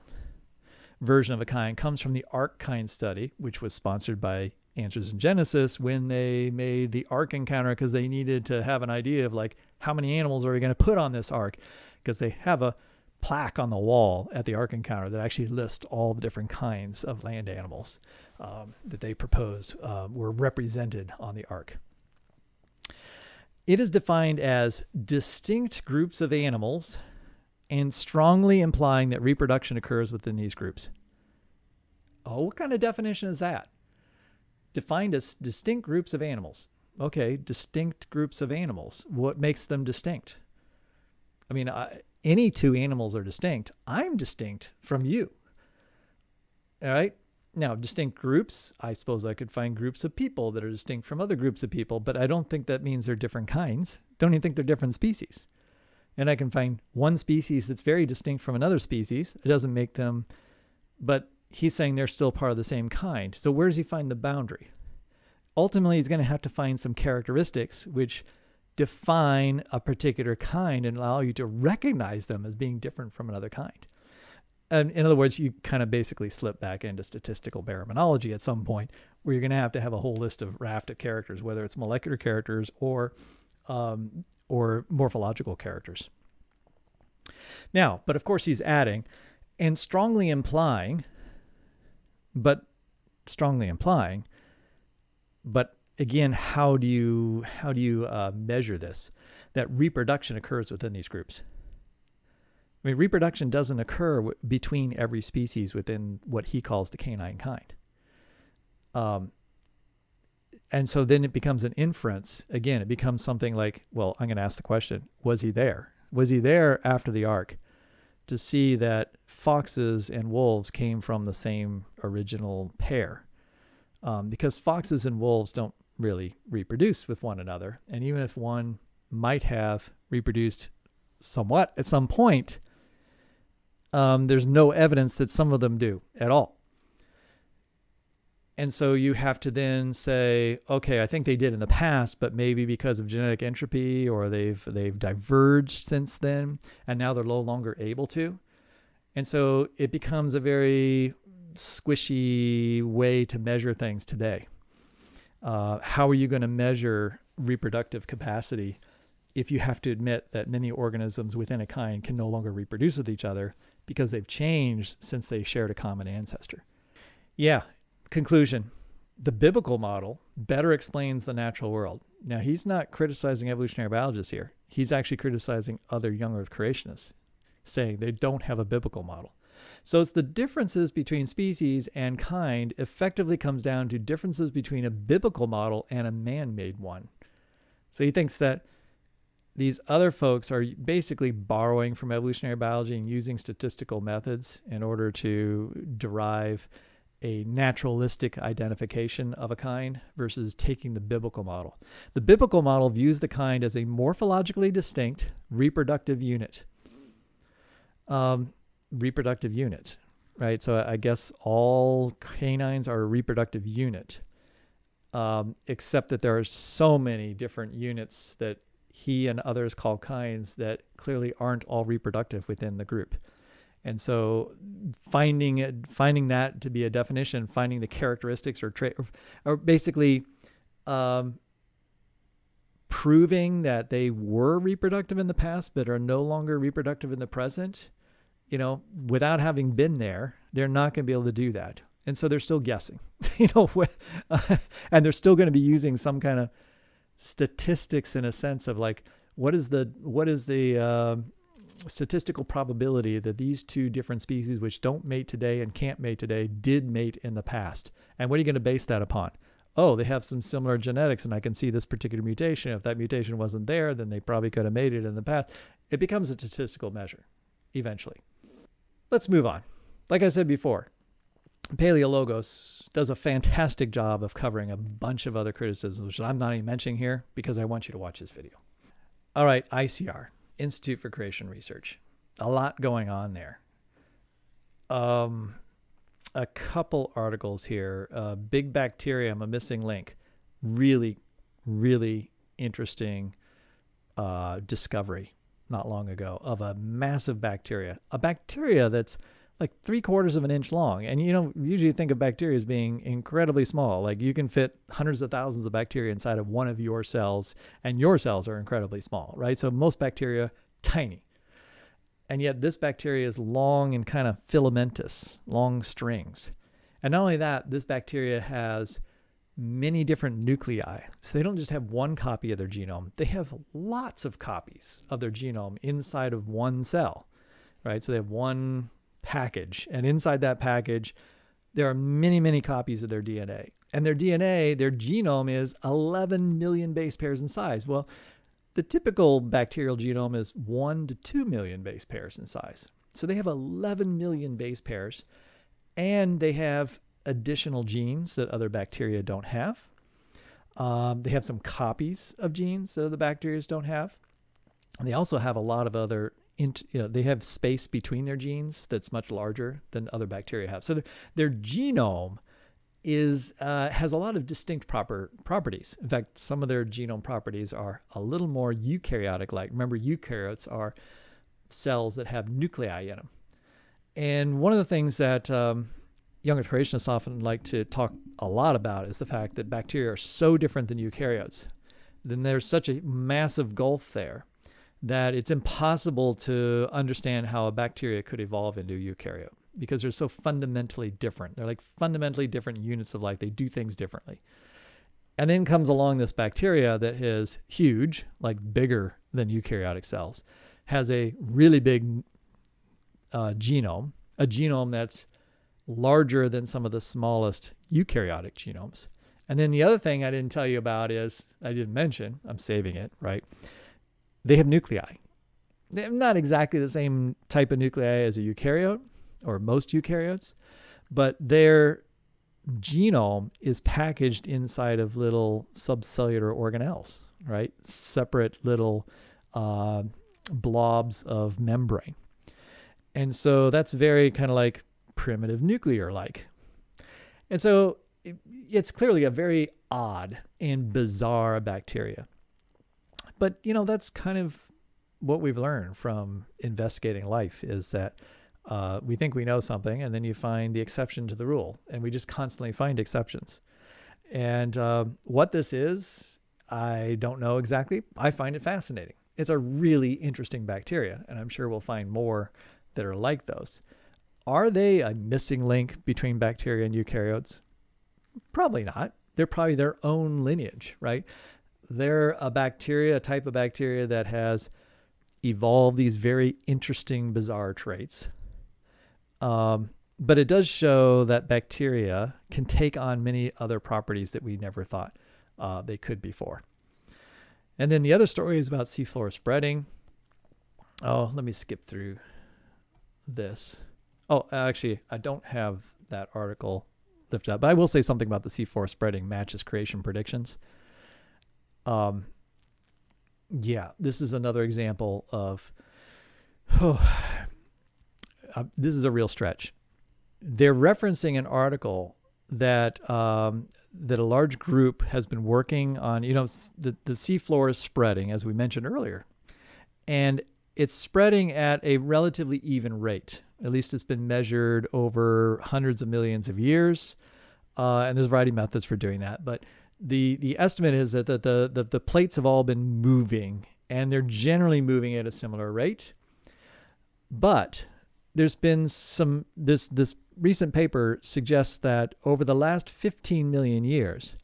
version of a kind comes from the Ark Kind Study, which was sponsored by Answers in Genesis when they made the Ark Encounter, because they needed to have an idea of like, how many animals are we going to put on this Ark? Because they have a plaque on the wall at the Ark Encounter that actually lists all the different kinds of land animals that they propose were represented on the Ark. It is defined as distinct groups of animals and strongly implying that reproduction occurs within these groups. Oh, what kind of definition is that? Defined as distinct groups of animals. Okay, distinct groups of animals. What makes them distinct? I mean, any two animals are distinct. I'm distinct from you. All right? Now, distinct groups, I suppose I could find groups of people that are distinct from other groups of people, but I don't think that means they're different kinds. Don't even think they're different species. And I can find one species that's very distinct from another species. It doesn't make them, but he's saying they're still part of the same kind. So where does he find the boundary? ultimately he's going to have to find some characteristics which define a particular kind and allow you to recognize them as being different from another kind. And in other words, you kind of basically slip back into statistical baraminology at some point, where you're going to have a whole list of raft of characters, whether it's molecular characters or morphological characters. Now, but of course he's adding and strongly implying, but again, how do you measure this? That reproduction occurs within these groups. I mean, reproduction doesn't occur between every species within what he calls the canine kind. And so then it becomes an inference. Again, it becomes something like, well, I'm going to ask the question, was he there? Was he there after the ark to see that foxes and wolves came from the same original pair? Because foxes and wolves don't really reproduce with one another. And even if one might have reproduced somewhat at some point, there's no evidence that some of them do at all. And so you have to then say, okay, I think they did in the past, but maybe because of genetic entropy, or they've diverged since then, and now they're no longer able to. And so it becomes a very squishy way to measure things today. How are you going to measure reproductive capacity if you have to admit that many organisms within a kind can no longer reproduce with each other because they've changed since they shared a common ancestor? Yeah. Conclusion. The biblical model better explains the natural world. Now, he's not criticizing evolutionary biologists here. He's actually criticizing other young earth creationists, saying they don't have a biblical model. So it's the differences between species and kind effectively comes down to differences between a biblical model and a man-made one. So he thinks that these other folks are basically borrowing from evolutionary biology and using statistical methods in order to derive a naturalistic identification of a kind versus taking the biblical model. The biblical model views the kind as a morphologically distinct reproductive unit. Right? So I guess all canines are a reproductive unit, except that there are so many different units that he and others call kinds that clearly aren't all reproductive within the group. And so finding that to be a definition, finding the characteristics or basically proving that they were reproductive in the past but are no longer reproductive in the present, without having been there, they're not going to be able to do that. And so they're still guessing, and they're still going to be using some kind of statistics in a sense of like, what is the statistical probability that these two different species which don't mate today and can't mate today did mate in the past? And what are you going to base that upon? Oh, they have some similar genetics and I can see this particular mutation. If that mutation wasn't there, then they probably could have mated in the past. It becomes a statistical measure eventually. Let's move on. Like I said before, Paleologos does a fantastic job of covering a bunch of other criticisms, which I'm not even mentioning here because I want you to watch this video. All right, ICR. Institute for Creation Research. A lot going on there. A couple articles here. Big Bacterium, a missing link. Really, really interesting discovery not long ago of a massive bacteria. A bacteria that's like 3/4 of an inch long. And usually think of bacteria as being incredibly small. Like you can fit hundreds of thousands of bacteria inside of one of your cells, and your cells are incredibly small, right? So most bacteria, tiny. And yet this bacteria is long and kind of filamentous, long strings. And not only that, this bacteria has many different nuclei. So they don't just have one copy of their genome. They have lots of copies of their genome inside of one cell, right? So they have one package, and inside that package there are many, many copies of their DNA, and their genome is 11 million base pairs in size. Well, the typical bacterial genome is 1 to 2 million base pairs in size. So they have 11 million base pairs, and they have additional genes that other bacteria don't have. They have some copies of genes that other bacteria don't have, and they also have a lot of other they have space between their genes that's much larger than other bacteria have. So their genome has a lot of distinct properties. In fact, some of their genome properties are a little more eukaryotic-like. Remember, eukaryotes are cells that have nuclei in them. And one of the things that younger creationists often like to talk a lot about is the fact that bacteria are so different than eukaryotes. Then there's such a massive gulf there that it's impossible to understand how a bacteria could evolve into a eukaryote, because they're so fundamentally different. They're like fundamentally different units of life. They do things differently. And then comes along this bacteria that is huge, like bigger than eukaryotic cells, has a really big genome, a genome that's larger than some of the smallest eukaryotic genomes. And then the other thing I didn't tell you about is, I didn't mention, I'm saving it, right? They have nuclei. They're not exactly the same type of nuclei as a eukaryote, or most eukaryotes, but their genome is packaged inside of little subcellular organelles, right? Separate little blobs of membrane. And so that's very kind of like primitive nuclear-like. And so it's clearly a very odd and bizarre bacteria. But, that's kind of what we've learned from investigating life, is that we think we know something, and then you find the exception to the rule, and we just constantly find exceptions. And what this is, I don't know exactly. I find it fascinating. It's a really interesting bacteria, and I'm sure we'll find more that are like those. Are they a missing link between bacteria and eukaryotes? Probably not. They're probably their own lineage, right? They're a type of bacteria that has evolved these very interesting, bizarre traits. But it does show that bacteria can take on many other properties that we never thought they could before. And then the other story is about seafloor spreading. Oh, let me skip through this. Oh, actually, I don't have that article lifted up, but I will say something about the seafloor spreading matches creation predictions. This is another example of, this is a real stretch. They're referencing an article that that a large group has been working on. The seafloor is spreading, as we mentioned earlier, and it's spreading at a relatively even rate. At least it's been measured over hundreds of millions of years, and there's a variety of methods for doing that. But the estimate is that the plates have all been moving, and they're generally moving at a similar rate. But there's been this recent paper suggests that over the last 15 million years,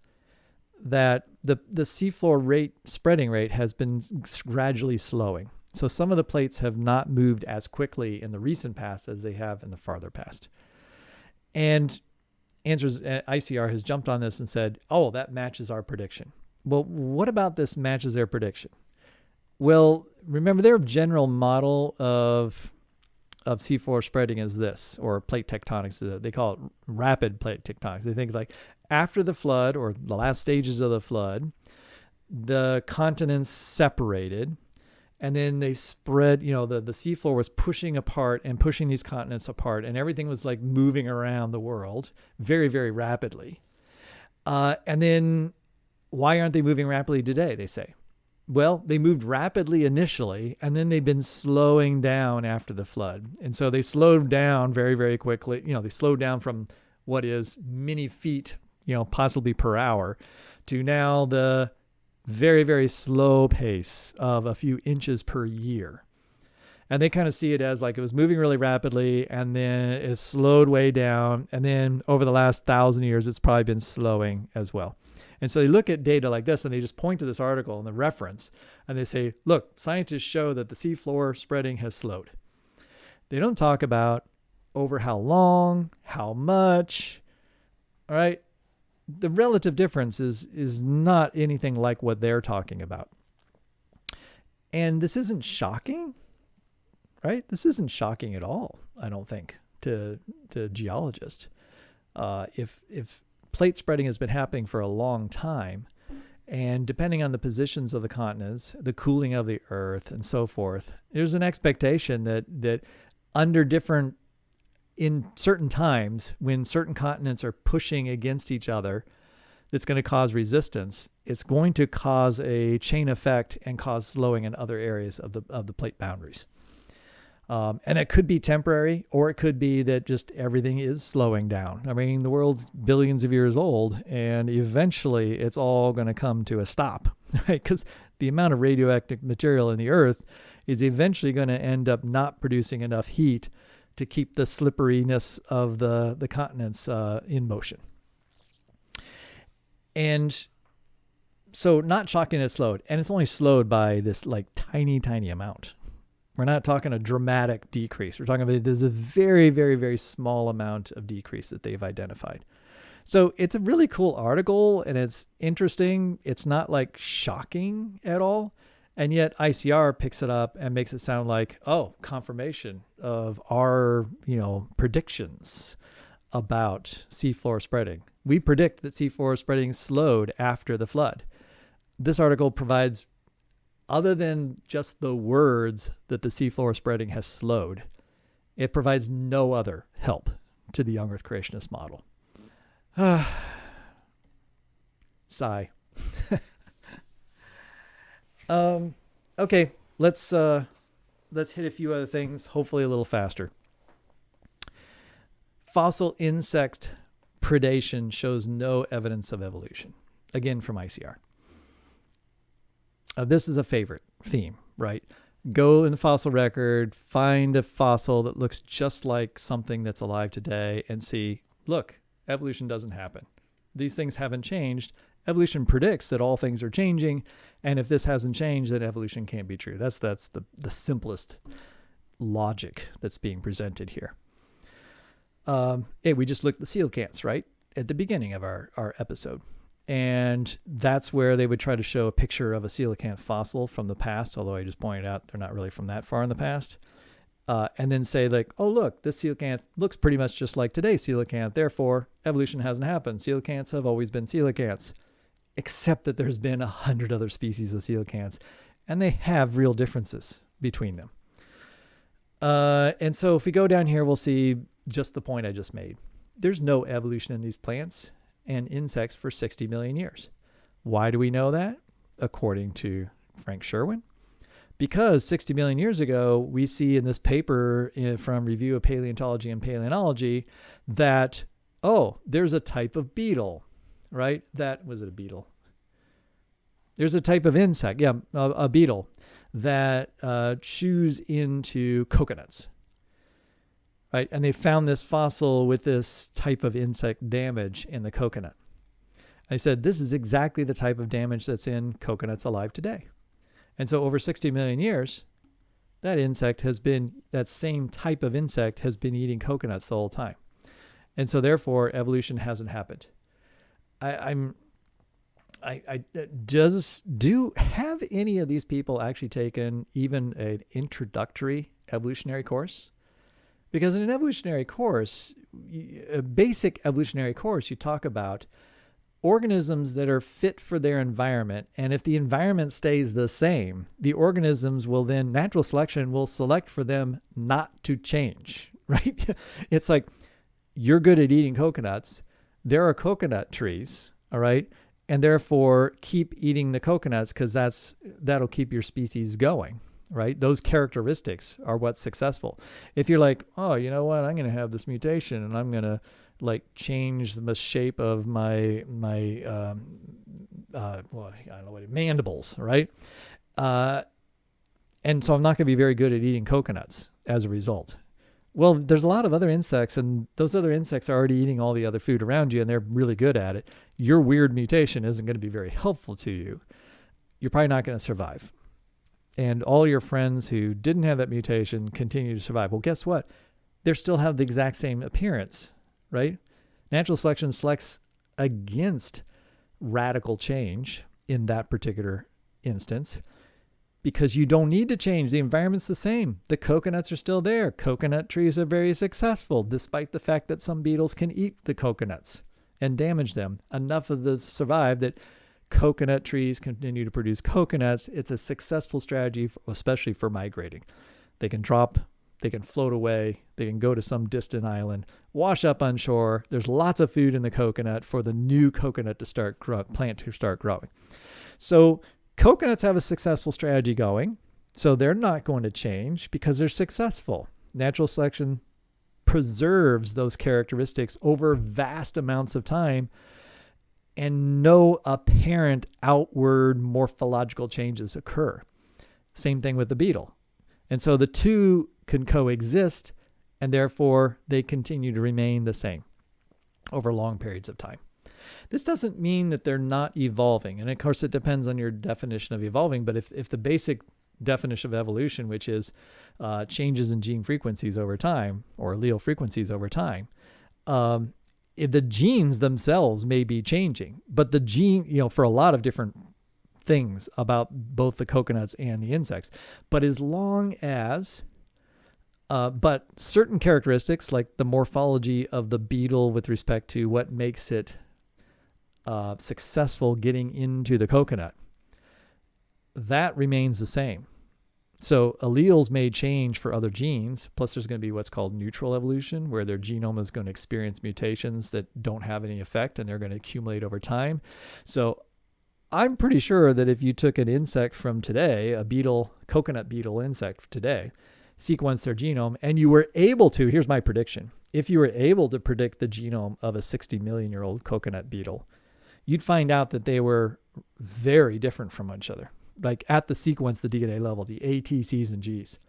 that the seafloor spreading rate has been gradually slowing. So some of the plates have not moved as quickly in the recent past as they have in the farther past. And ICR has jumped on this and said, oh, that matches our prediction. Well, what about this matches their prediction? Well, remember, their general model of seafloor spreading is this, or plate tectonics. They call it rapid plate tectonics. They think like after the flood, or the last stages of the flood, the continents separated, and then they spread, the seafloor was pushing apart and pushing these continents apart, and everything was like moving around the world very, very rapidly. And then why aren't they moving rapidly today, they say? Well, they moved rapidly initially, and then they've been slowing down after the flood. And so they slowed down very, very quickly. They slowed down from what is many feet, possibly per hour, to now the very, very slow pace of a few inches per year. And they kind of see it as like it was moving really rapidly, and then it slowed way down. And then over the last 1,000 years, it's probably been slowing as well. And so they look at data like this, and they just point to this article and the reference, and they say, look, scientists show that the seafloor spreading has slowed. They don't talk about over how long, how much, all right? The relative difference is not anything like what they're talking about. And this isn't shocking, right? This isn't shocking at all, I don't think, to geologists. If plate spreading has been happening for a long time, and depending on the positions of the continents, the cooling of the earth, and so forth, there's an expectation that under different in certain times when certain continents are pushing against each other, that's going to cause resistance. It's going to cause a chain effect and cause slowing in other areas of the plate boundaries. And it could be temporary, or it could be that just everything is slowing down. I mean, the world's billions of years old, and eventually it's all going to come to a stop, right? Because the amount of radioactive material in the earth is eventually going to end up not producing enough heat to keep the slipperiness of the continents in motion. And so not shocking that it's slowed. And it's only slowed by this like tiny, tiny amount. We're not talking a dramatic decrease. We're talking about there's a very, very, very small amount of decrease that they've identified. So it's a really cool article, and it's interesting. It's not like shocking at all. And yet ICR picks it up and makes it sound like, oh, confirmation of our, predictions about seafloor spreading. We predict that seafloor spreading slowed after the flood. This article provides, other than just the words that the seafloor spreading has slowed, it provides no other help to the young Earth creationist model. Sigh. Okay, let's hit a few other things, hopefully a little faster. Fossil insect predation shows no evidence of evolution. Again, from ICR. This is a favorite theme, right? Go in the fossil record, find a fossil that looks just like something that's alive today, and see, look, evolution doesn't happen. These things haven't changed. Evolution predicts that all things are changing, and if this hasn't changed, then evolution can't be true. That's the simplest logic that's being presented here. Hey, we just looked at the coelacanths, right, at the beginning of our episode. And that's where they would try to show a picture of a coelacanth fossil from the past, although I just pointed out they're not really from that far in the past. And then say like, oh, look, this coelacanth looks pretty much just like today's coelacanth. Therefore, evolution hasn't happened. Coelacanths have always been coelacanths, except that there's been 100 other species of coelacanths, and they have real differences between them. And so if we go down here, we'll see just the point I just made. There's no evolution in these plants and insects for 60 million years. Why do we know that? According to Frank Sherwin. Because 60 million years ago, we see in this paper from Review of Paleontology and Paleontology that, oh, there's a type of beetle, right? Was it a beetle? There's a type of insect, a beetle that chews into coconuts, right? And they found this fossil with this type of insect damage in the coconut. I said, this is exactly the type of damage that's in coconuts alive today. And so over 60 million years, that same type of insect has been eating coconuts the whole time. And so therefore, evolution hasn't happened. Do have any of these people actually taken even an introductory evolutionary course? Because in an evolutionary course, a basic evolutionary course, you talk about organisms that are fit for their environment. And if the environment stays the same, the organisms will then, natural selection will select for them not to change, right? It's like, you're good at eating coconuts. There are coconut trees, all right? And therefore, keep eating the coconuts because that'll keep your species going, right? Those characteristics are what's successful. If you're like, oh, you know what? I'm going to have this mutation and I'm going to change the shape of my I don't know what mandibles, right? And so I'm not going to be very good at eating coconuts as a result. Well, there's a lot of other insects, and those other insects are already eating all the other food around you, and they're really good at it. Your weird mutation isn't going to be very helpful to you. You're probably not going to survive. And all your friends who didn't have that mutation continue to survive. Well, guess what? They still have the exact same appearance, right? Natural selection selects against radical change in that particular instance because you don't need to change. The environment's the same. The coconuts are still there. Coconut trees are very successful, despite the fact that some beetles can eat the coconuts and damage them. Enough of them survive that coconut trees continue to produce coconuts. It's a successful strategy, especially for migrating. They can drop They can float away. They can go to some distant island, wash up on shore. There's lots of food in the coconut for the new coconut plant to start growing. So coconuts have a successful strategy going. So they're not going to change because they're successful. Natural selection preserves those characteristics over vast amounts of time, and no apparent outward morphological changes occur. Same thing with the beetle. And so the two can coexist, and therefore they continue to remain the same over long periods of time. This doesn't mean that they're not evolving. And of course, it depends on your definition of evolving. But if the basic definition of evolution, which is changes in gene frequencies over time, or allele frequencies over time, the genes themselves may be changing, but the gene, for a lot of different things about both the coconuts and the insects. But as long as, but certain characteristics like the morphology of the beetle with respect to what makes it successful getting into the coconut, that remains the same. So alleles may change for other genes, plus there's going to be what's called neutral evolution, where their genome is going to experience mutations that don't have any effect, and they're going to accumulate over time. So I'm pretty sure that if you took an insect from today, a beetle, coconut beetle insect today, sequenced their genome, and you were able to, here's my prediction, if you were able to predict the genome of a 60 million year old coconut beetle, you'd find out that they were very different from each other. Like at the sequence, the DNA level, the A, T, C's, and G's.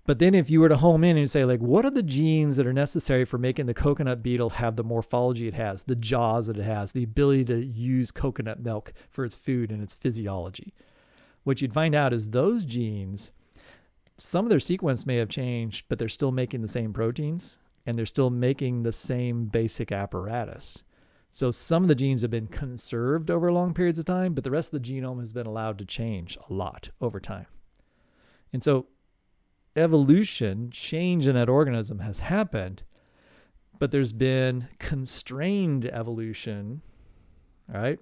But then if you were to home in and say, like, what are the genes that are necessary for making the coconut beetle have the morphology it has, the jaws that it has, the ability to use coconut milk for its food and its physiology? What you'd find out is those genes, some of their sequence may have changed, but they're still making the same proteins, and they're still making the same basic apparatus. So some of the genes have been conserved over long periods of time, but the rest of the genome has been allowed to change a lot over time. And so evolution, change in that organism has happened, but there's been constrained evolution, all right,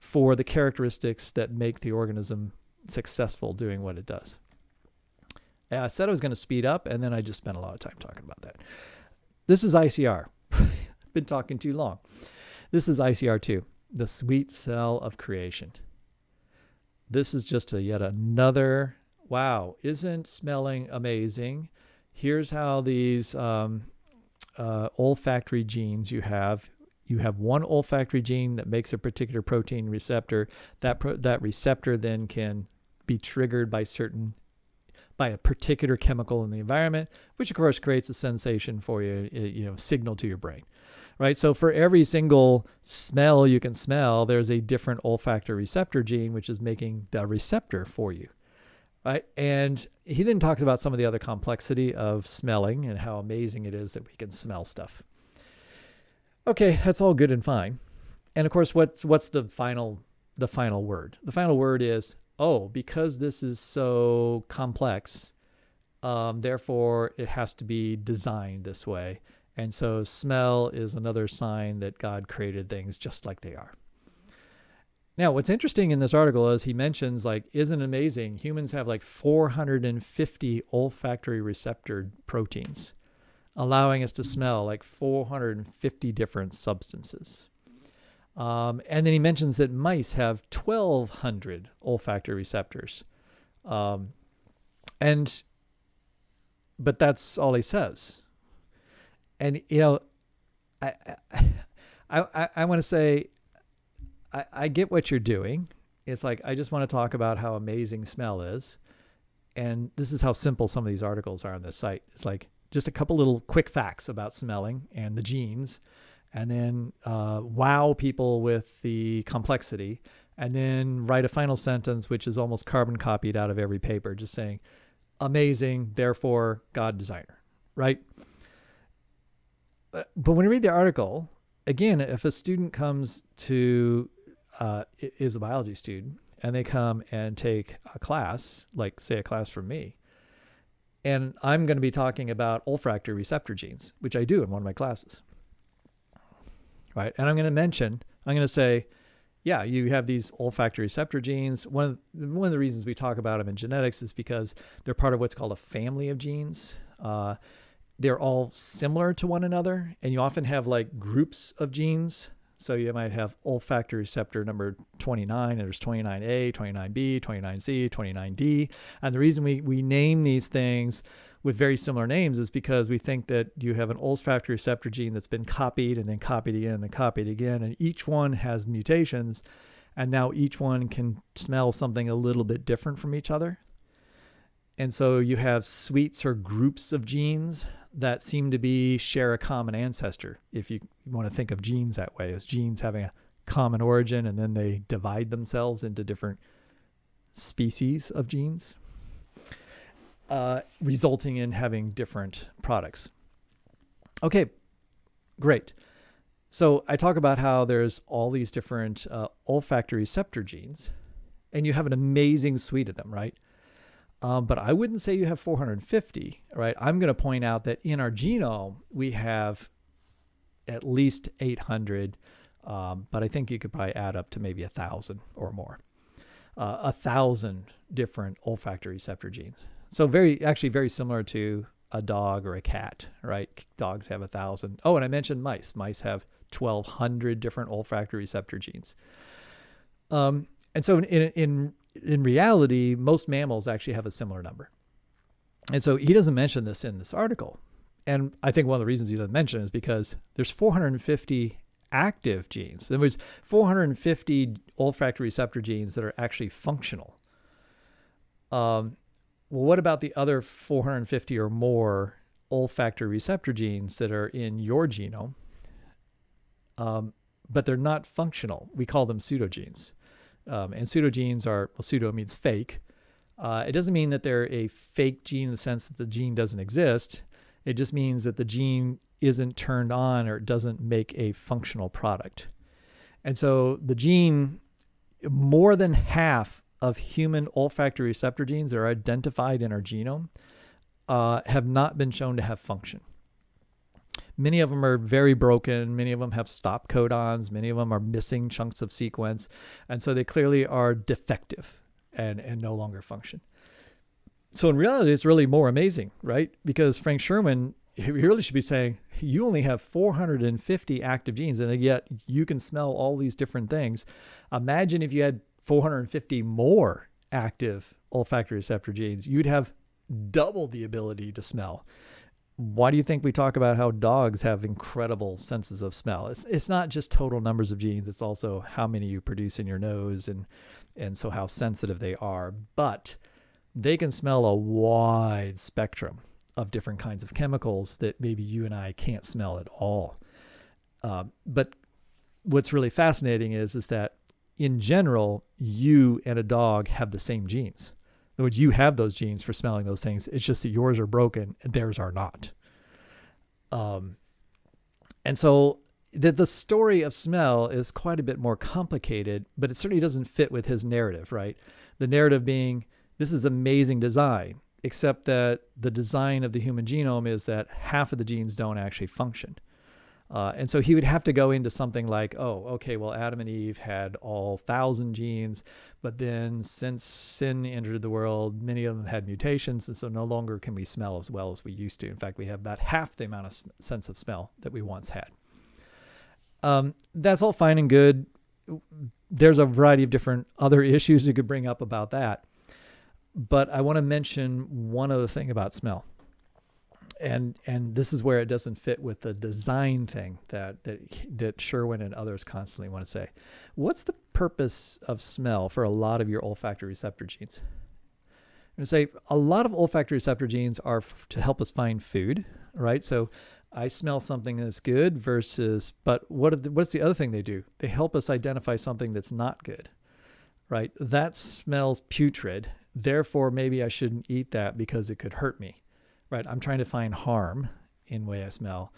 for the characteristics that make the organism successful doing what it does. I said I was going to speed up, and then I just spent a lot of time talking about that. This is ICR. Been talking too long. This is ICR2, the sweet cell of creation. This is just yet another, wow, isn't smelling amazing? Here's how these olfactory genes you have one olfactory gene that makes a particular protein receptor. That receptor then can be triggered by a particular chemical in the environment, which of course creates a sensation for you, signal to your brain. Right. So for every single smell you can smell, there's a different olfactory receptor gene, which is making the receptor for you. Right. And he then talks about some of the other complexity of smelling and how amazing it is that we can smell stuff. Okay, that's all good and fine. And of course, what's the final word? The final word is, because this is so complex, therefore it has to be designed this way. And so smell is another sign that God created things just like they are. Now, what's interesting in this article is he mentions, isn't it amazing? Humans have 450 olfactory receptor proteins, allowing us to smell 450 different substances. And then he mentions that mice have 1,200 olfactory receptors. But that's all he says. And, I want to say, I get what you're doing. It's I just want to talk about how amazing smell is. And this is how simple some of these articles are on this site. It's just a couple little quick facts about smelling and the genes, and then wow people with the complexity, and then write a final sentence, which is almost carbon copied out of every paper, just saying, amazing, therefore God designer, right? But when you read the article, again, if a student comes to, is a biology student, and they come and take a class, say a class from me, and I'm going to be talking about olfactory receptor genes, which I do in one of my classes, right? And I'm going to say, yeah, you have these olfactory receptor genes. One of the reasons we talk about them in genetics is because they're part of what's called a family of genes. They're all similar to one another, and you often have like groups of genes. So you might have olfactory receptor number 29, and there's 29A, 29B, 29C, 29D. And the reason we name these things with very similar names is because we think that you have an olfactory receptor gene that's been copied and then copied again and then copied again, and each one has mutations, and now each one can smell something a little bit different from each other. And so you have suites or groups of genes that seem to share a common ancestor. If you want to think of genes that way, as genes having a common origin, and then they divide themselves into different species of genes, resulting in having different products. Okay, great. So I talk about how there's all these different olfactory receptor genes, and you have an amazing suite of them, right? But I wouldn't say you have 450, right? I'm going to point out that in our genome, we have at least 800, but I think you could probably add up to maybe 1,000 or more. 1,000 different olfactory receptor genes. So actually very similar to a dog or a cat, right? Dogs have 1,000. Oh, and I mentioned mice. Mice have 1,200 different olfactory receptor genes. And so in reality, most mammals actually have a similar number. And so he doesn't mention this in this article. And I think one of the reasons he doesn't mention it is because there's 450 active genes. In other words, 450 olfactory receptor genes that are actually functional. Well, what about the other 450 or more olfactory receptor genes that are in your genome, but they're not functional? We call them pseudogenes. And pseudogenes are, well, pseudo means fake. It doesn't mean that they're a fake gene in the sense that the gene doesn't exist. It just means that the gene isn't turned on or doesn't make a functional product. And so the gene, more than half of human olfactory receptor genes that are identified in our genome have not been shown to have function. Many of them are very broken. Many of them have stop codons. Many of them are missing chunks of sequence. And so they clearly are defective and no longer function. So in reality, it's really more amazing, right? Because Frank Sherman, he really should be saying, you only have 450 active genes, and yet you can smell all these different things. Imagine if you had 450 more active olfactory receptor genes, you'd have double the ability to smell. Why do you think we talk about how dogs have incredible senses of smell? It's not just total numbers of genes. It's also how many you produce in your nose and so how sensitive they are. But they can smell a wide spectrum of different kinds of chemicals that maybe you and I can't smell at all. But what's really fascinating is that in general, you and a dog have the same genes. In other words, you have those genes for smelling those things. It's just that yours are broken and theirs are not. And so the story of smell is quite a bit more complicated, but it certainly doesn't fit with his narrative, right? The narrative being, this is amazing design, except that the design of the human genome is that half of the genes don't actually function. And so he would have to go into something like, oh, okay, well, Adam and Eve had all 1,000 genes, but then since sin entered the world, many of them had mutations, and so no longer can we smell as well as we used to. In fact, we have about half the amount of sense of smell that we once had. That's all fine and good. There's a variety of different other issues you could bring up about that. But I want to mention one other thing about smell. And this is where it doesn't fit with the design thing that Sherwin and others constantly want to say. What's the purpose of smell for a lot of your olfactory receptor genes? I'm going to say a lot of olfactory receptor genes are to help us find food, right? So I smell something that's good but what's the other thing they do? They help us identify something that's not good, right? That smells putrid. Therefore, maybe I shouldn't eat that because it could hurt me. Right, I'm trying to find harm in the way I smell.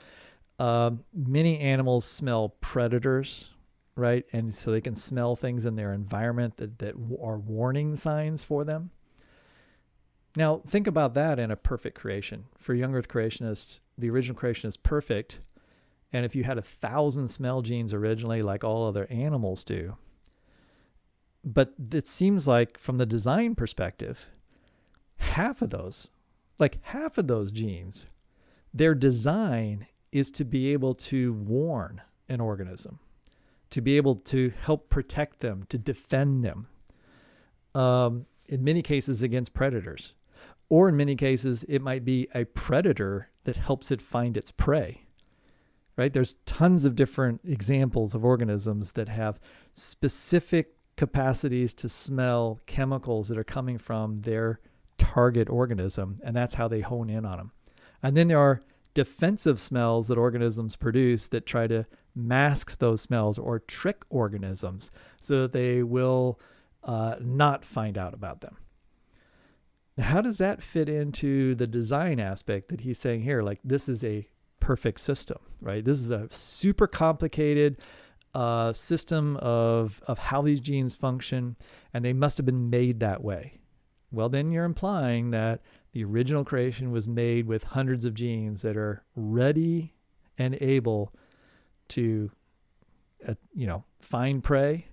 Many animals smell predators, right? And so they can smell things in their environment that are warning signs for them. Now, think about that in a perfect creation. For young Earth creationists, the original creation is perfect. And if you had 1,000 smell genes originally, like all other animals do, but it seems like from the design perspective, half of those like half of those genes, their design is to be able to warn an organism, to be able to help protect them, to defend them, in many cases against predators. Or in many cases, it might be a predator that helps it find its prey, right? There's tons of different examples of organisms that have specific capacities to smell chemicals that are coming from their target organism, and that's how they hone in on them. And then there are defensive smells that organisms produce that try to mask those smells or trick organisms so that they will not find out about them. Now, how does that fit into the design aspect that he's saying here? Like, this is a perfect system, right? This is a super complicated system of how these genes function, and they must have been made that way. Well, then you're implying that the original creation was made with hundreds of genes that are ready and able to, find prey,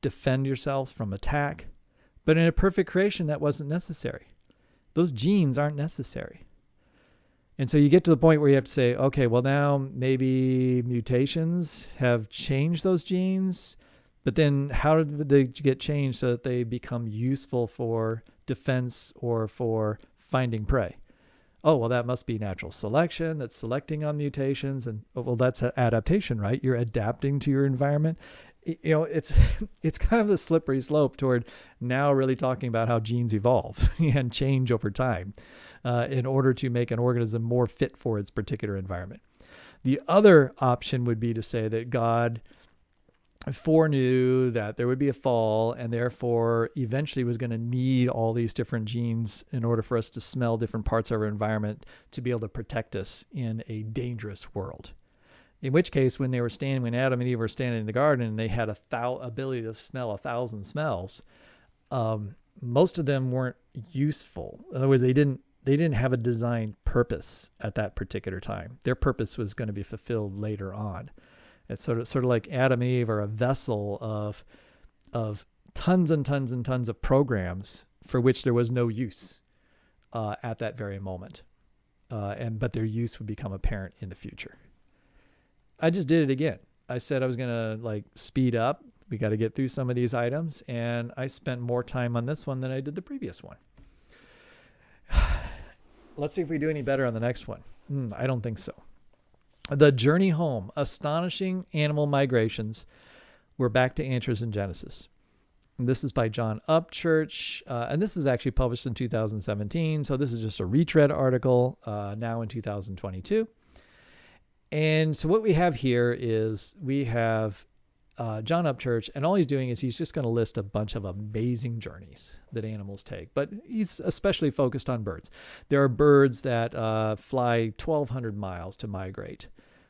defend yourselves from attack. But in a perfect creation, that wasn't necessary. Those genes aren't necessary. And so you get to the point where you have to say, okay, well, now maybe mutations have changed those genes, but then how did they get changed so that they become useful for defense or for finding prey? Oh, well, that must be natural selection that's selecting on mutations. And well, that's adaptation, right? You're adapting to your environment. It's kind of the slippery slope toward now really talking about how genes evolve and change over time in order to make an organism more fit for its particular environment. The other option would be to say that God foreknew that there would be a fall and therefore eventually was going to need all these different genes in order for us to smell different parts of our environment to be able to protect us in a dangerous world. In which case, when Adam and Eve were standing in the garden and they had ability to smell 1,000 smells, most of them weren't useful. In other words, they didn't have a design purpose at that particular time. Their purpose was going to be fulfilled later on. It's sort of like Adam and Eve are a vessel of tons and tons and tons of programs for which there was no use at that very moment, but their use would become apparent in the future. I just did it again. I said I was going to speed up. We got to get through some of these items. And I spent more time on this one than I did the previous one. Let's see if we do any better on the next one. I don't think so. The journey home, astonishing animal migrations. We're back to answers in Genesis. And this is by John Upchurch. And this was actually published in 2017. So this is just a retread article now in 2022. And so what we have here is we have John Upchurch, and all he's doing is he's just going to list a bunch of amazing journeys that animals take. But he's especially focused on birds. There are birds that fly 1,200 miles to migrate.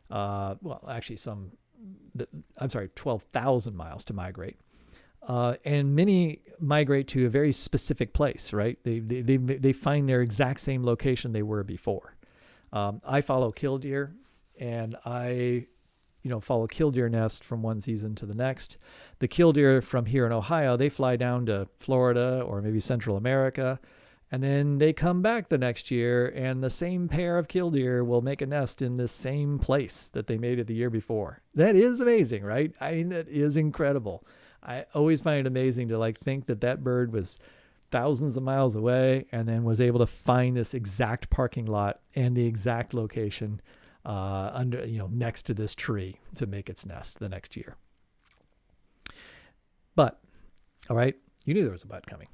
12,000 miles to migrate. And many migrate to a very specific place, right? They find their exact same location they were before. I follow killdeer. And I, follow killdeer nest from one season to the next. The killdeer from here in Ohio, they fly down to Florida or maybe Central America, and then they come back the next year, and the same pair of killdeer will make a nest in the same place that they made it the year before. That is amazing, right? I mean, that is incredible. I always find it amazing to think that bird was thousands of miles away and then was able to find this exact parking lot and the exact location next to this tree to make its nest the next year. But, all right, you knew there was a but coming.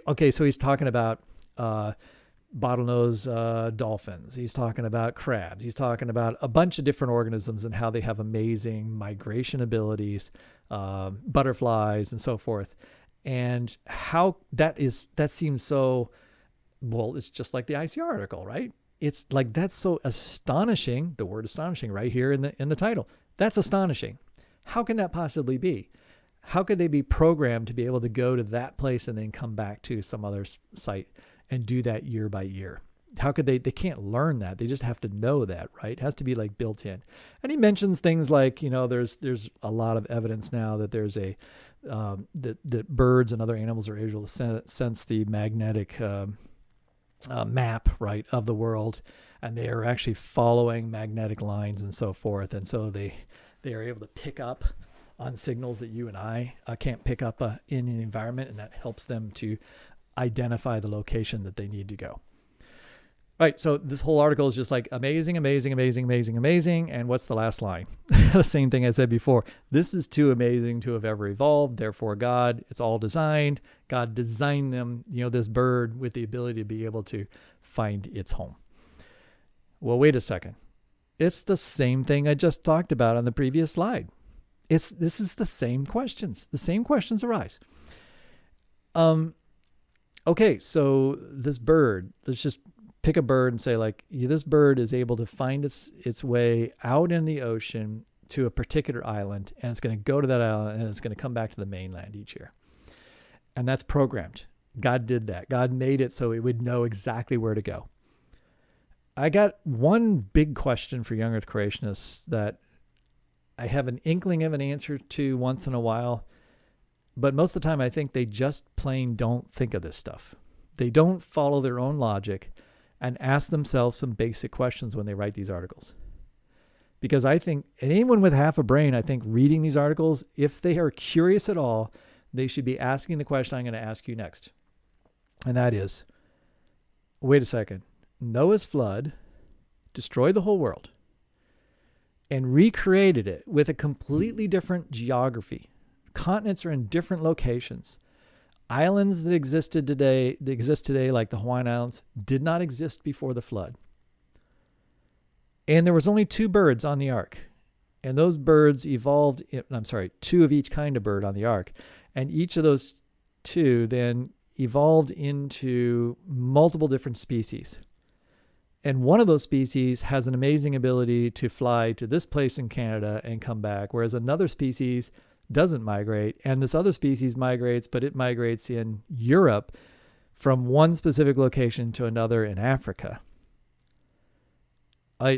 Okay, so he's talking about bottlenose dolphins. He's talking about crabs. He's talking about a bunch of different organisms and how they have amazing migration abilities, butterflies and so forth. And how that seems so, well, it's just like the ICR article, right? It's like, that's so astonishing. The word astonishing right here in the title. That's astonishing. How can that possibly be? How could they be programmed to be able to go to that place and then come back to some other site and do that year by year? How could they can't learn that. They just have to know that, right? It has to be built in. And he mentions things like, there's a lot of evidence now that there's that birds and other animals are able to sense the magnetic map, right, of the world, and they are actually following magnetic lines and so forth. And so they are able to pick up on signals that you and I can't pick up in the environment, and that helps them to identify the location that they need to go. Right, so this whole article is just like amazing, amazing, amazing, amazing, amazing. And what's the last line? The same thing I said before. This is too amazing to have ever evolved. Therefore, God, it's all designed. God designed them, this bird with the ability to be able to find its home. Well, wait a second. It's the same thing I just talked about on the previous slide. This is the same questions. The same questions arise. Okay, so this bird, let's just pick a bird and say, like, this bird is able to find its way out in the ocean to a particular island, and it's going to go to that island, and it's going to come back to the mainland each year. And that's programmed. God did that. God made it so it would know exactly where to go. I got one big question for young Earth creationists that I have an inkling of an answer to once in a while, but most of the time I think they just plain don't think of this stuff. They don't follow their own logic and ask themselves some basic questions when they write these articles. Because I think anyone with half a brain, I think reading these articles, if they are curious at all, they should be asking the question I'm going to ask you next. And that is, wait a second, Noah's flood destroyed the whole world and recreated it with a completely different geography. Continents are in different locations. Islands that exist today, like the Hawaiian Islands, did not exist before the flood. And there was only 2 birds on the ark. And those birds evolved, 2 of each kind of bird on the ark. And each of those 2 then evolved into multiple different species. And one of those species has an amazing ability to fly to this place in Canada and come back, whereas another species doesn't migrate, and this other species migrates, but it migrates in Europe from one specific location to another in Africa.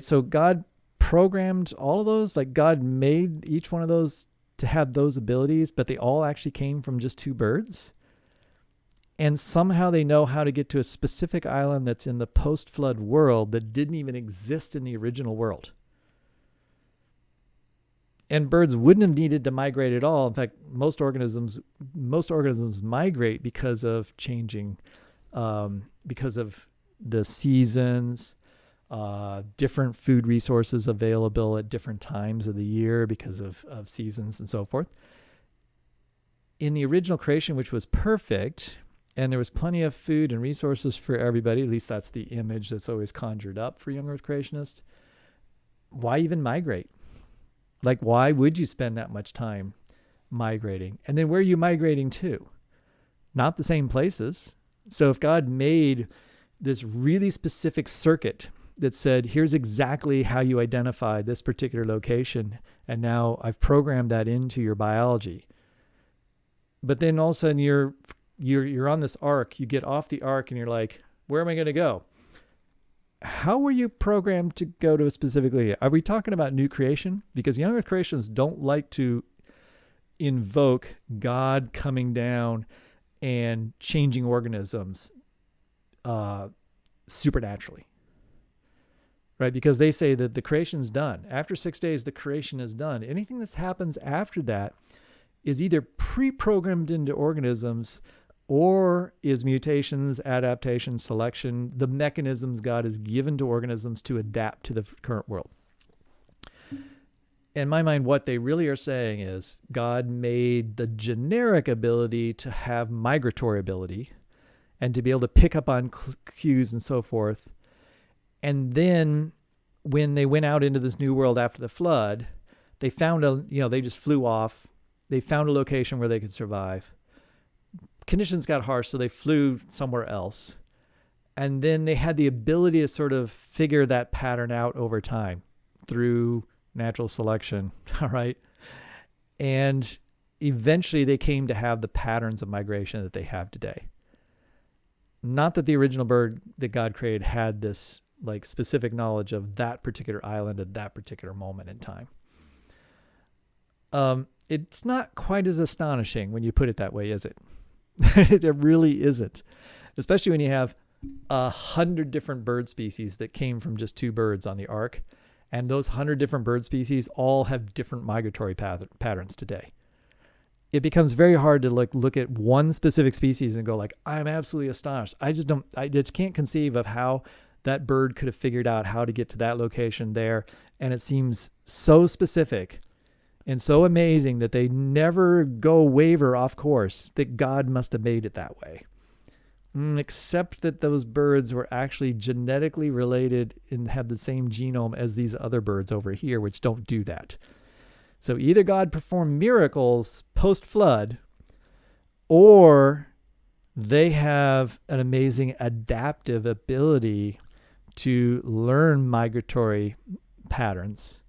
So God programmed all of those, like God made each one of those to have those abilities, but they all actually came from just 2 birds. And somehow they know how to get to a specific island that's in the post-flood world that didn't even exist in the original world. And birds wouldn't have needed to migrate at all. In fact, most organisms migrate because of changing, because of the seasons, different food resources available at different times of the year because of seasons and so forth. In the original creation, which was perfect, and there was plenty of food and resources for everybody, at least that's the image that's always conjured up for young Earth creationists, why even migrate? Like, why would you spend that much time migrating? And then where are you migrating to? Not the same places. So if God made this really specific circuit that said, here's exactly how you identify this particular location, and now I've programmed that into your biology. But then all of a sudden you're on this ark, you get off the ark and you're like, where am I going to go? How were you programmed to go to a specific area? Are we talking about new creation? Because young Earth creationists don't like to invoke God coming down and changing organisms supernaturally, right? Because they say that the creation's done. After 6 days, the creation is done. Anything that happens after that is either pre-programmed into organisms or is mutations, adaptation, selection, the mechanisms God has given to organisms to adapt to the current world. In my mind, what they really are saying is God made the generic ability to have migratory ability and to be able to pick up on cues and so forth. And then when they went out into this new world after the flood, they found they just flew off. They found a location where they could survive. Conditions got harsh, so they flew somewhere else. And then they had the ability to sort of figure that pattern out over time through natural selection, all right? And eventually they came to have the patterns of migration that they have today. Not that the original bird that God created had this like specific knowledge of that particular island at that particular moment in time. It's not quite as astonishing when you put it that way, is it? It really isn't. Especially when you have 100 different bird species that came from just 2 birds on the ark. And those 100 different bird species all have different migratory patterns today. It becomes very hard to look at one specific species and go like, I'm absolutely astonished. I just can't conceive of how that bird could have figured out how to get to that location there. And it seems so specific and so amazing that they never go waver off course, that God must have made it that way. Except that those birds were actually genetically related and have the same genome as these other birds over here, which don't do that. So either God performed miracles post-flood, or they have an amazing adaptive ability to learn migratory patterns,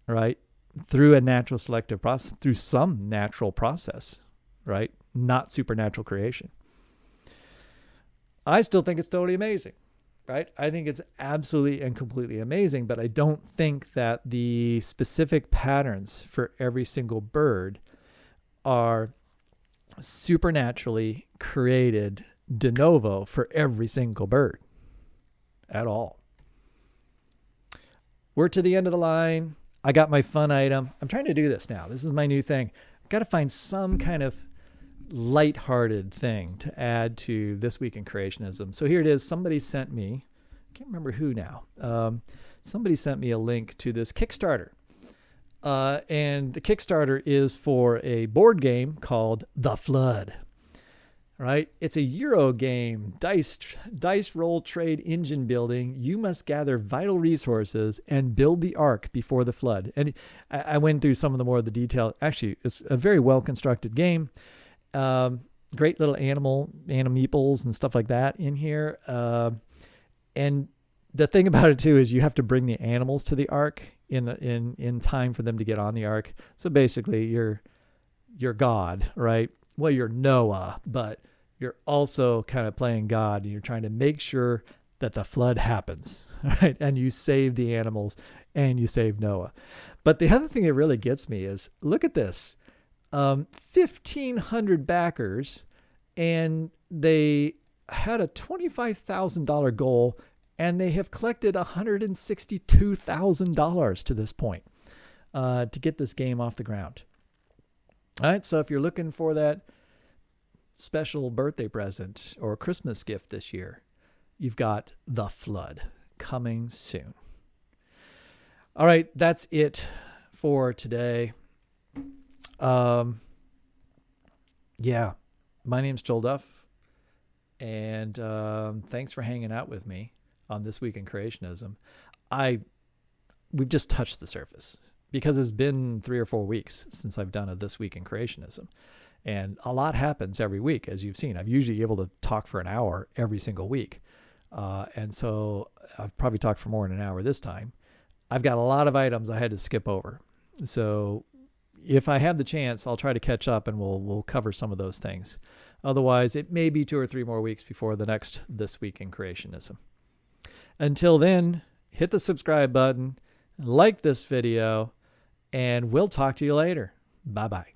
right? Through a natural selective process, through some natural process, right? Not supernatural creation. I still think it's totally amazing, right? I think it's absolutely and completely amazing, but I don't think that the specific patterns for every single bird are supernaturally created de novo for every single bird at all. We're to the end of the line. I got my fun item. I'm trying to do this now. This is my new thing. I've got to find some kind of lighthearted thing to add to This Week in Creationism. So here it is. Somebody sent me, I can't remember who now. Somebody sent me a link to this Kickstarter. And the Kickstarter is for a board game called The Flood. Right? It's a Euro game, dice roll trade engine building. You must gather vital resources and build the ark before the flood. And I went through some of the more of the detail. Actually, it's a very well constructed game. Great little animeeples and stuff like that in here. And the thing about it too is you have to bring the animals to the ark in time for them to get on the ark. So basically, you're God, right? Well, you're Noah, but you're also kind of playing God, and you're trying to make sure that the flood happens, right? And you save the animals and you save Noah. But the other thing that really gets me is, look at this. 1,500 backers, and they had a $25,000 goal, and they have collected $162,000 to this point to get this game off the ground. All right, so if you're looking for that special birthday present or Christmas gift this year, you've got The Flood coming soon. All right, that's it for today. Yeah, my name's Joel Duff, and thanks for hanging out with me on This Week in Creationism. We've just touched the surface, because it's been 3 or 4 weeks since I've done a This Week in Creationism. And a lot happens every week, as you've seen. I'm usually able to talk for an hour every single week. And so I've probably talked for more than an hour this time. I've got a lot of items I had to skip over. So if I have the chance, I'll try to catch up, and we'll cover some of those things. Otherwise, it may be 2 or 3 more weeks before the next This Week in Creationism. Until then, hit the subscribe button, like this video, and we'll talk to you later. Bye-bye.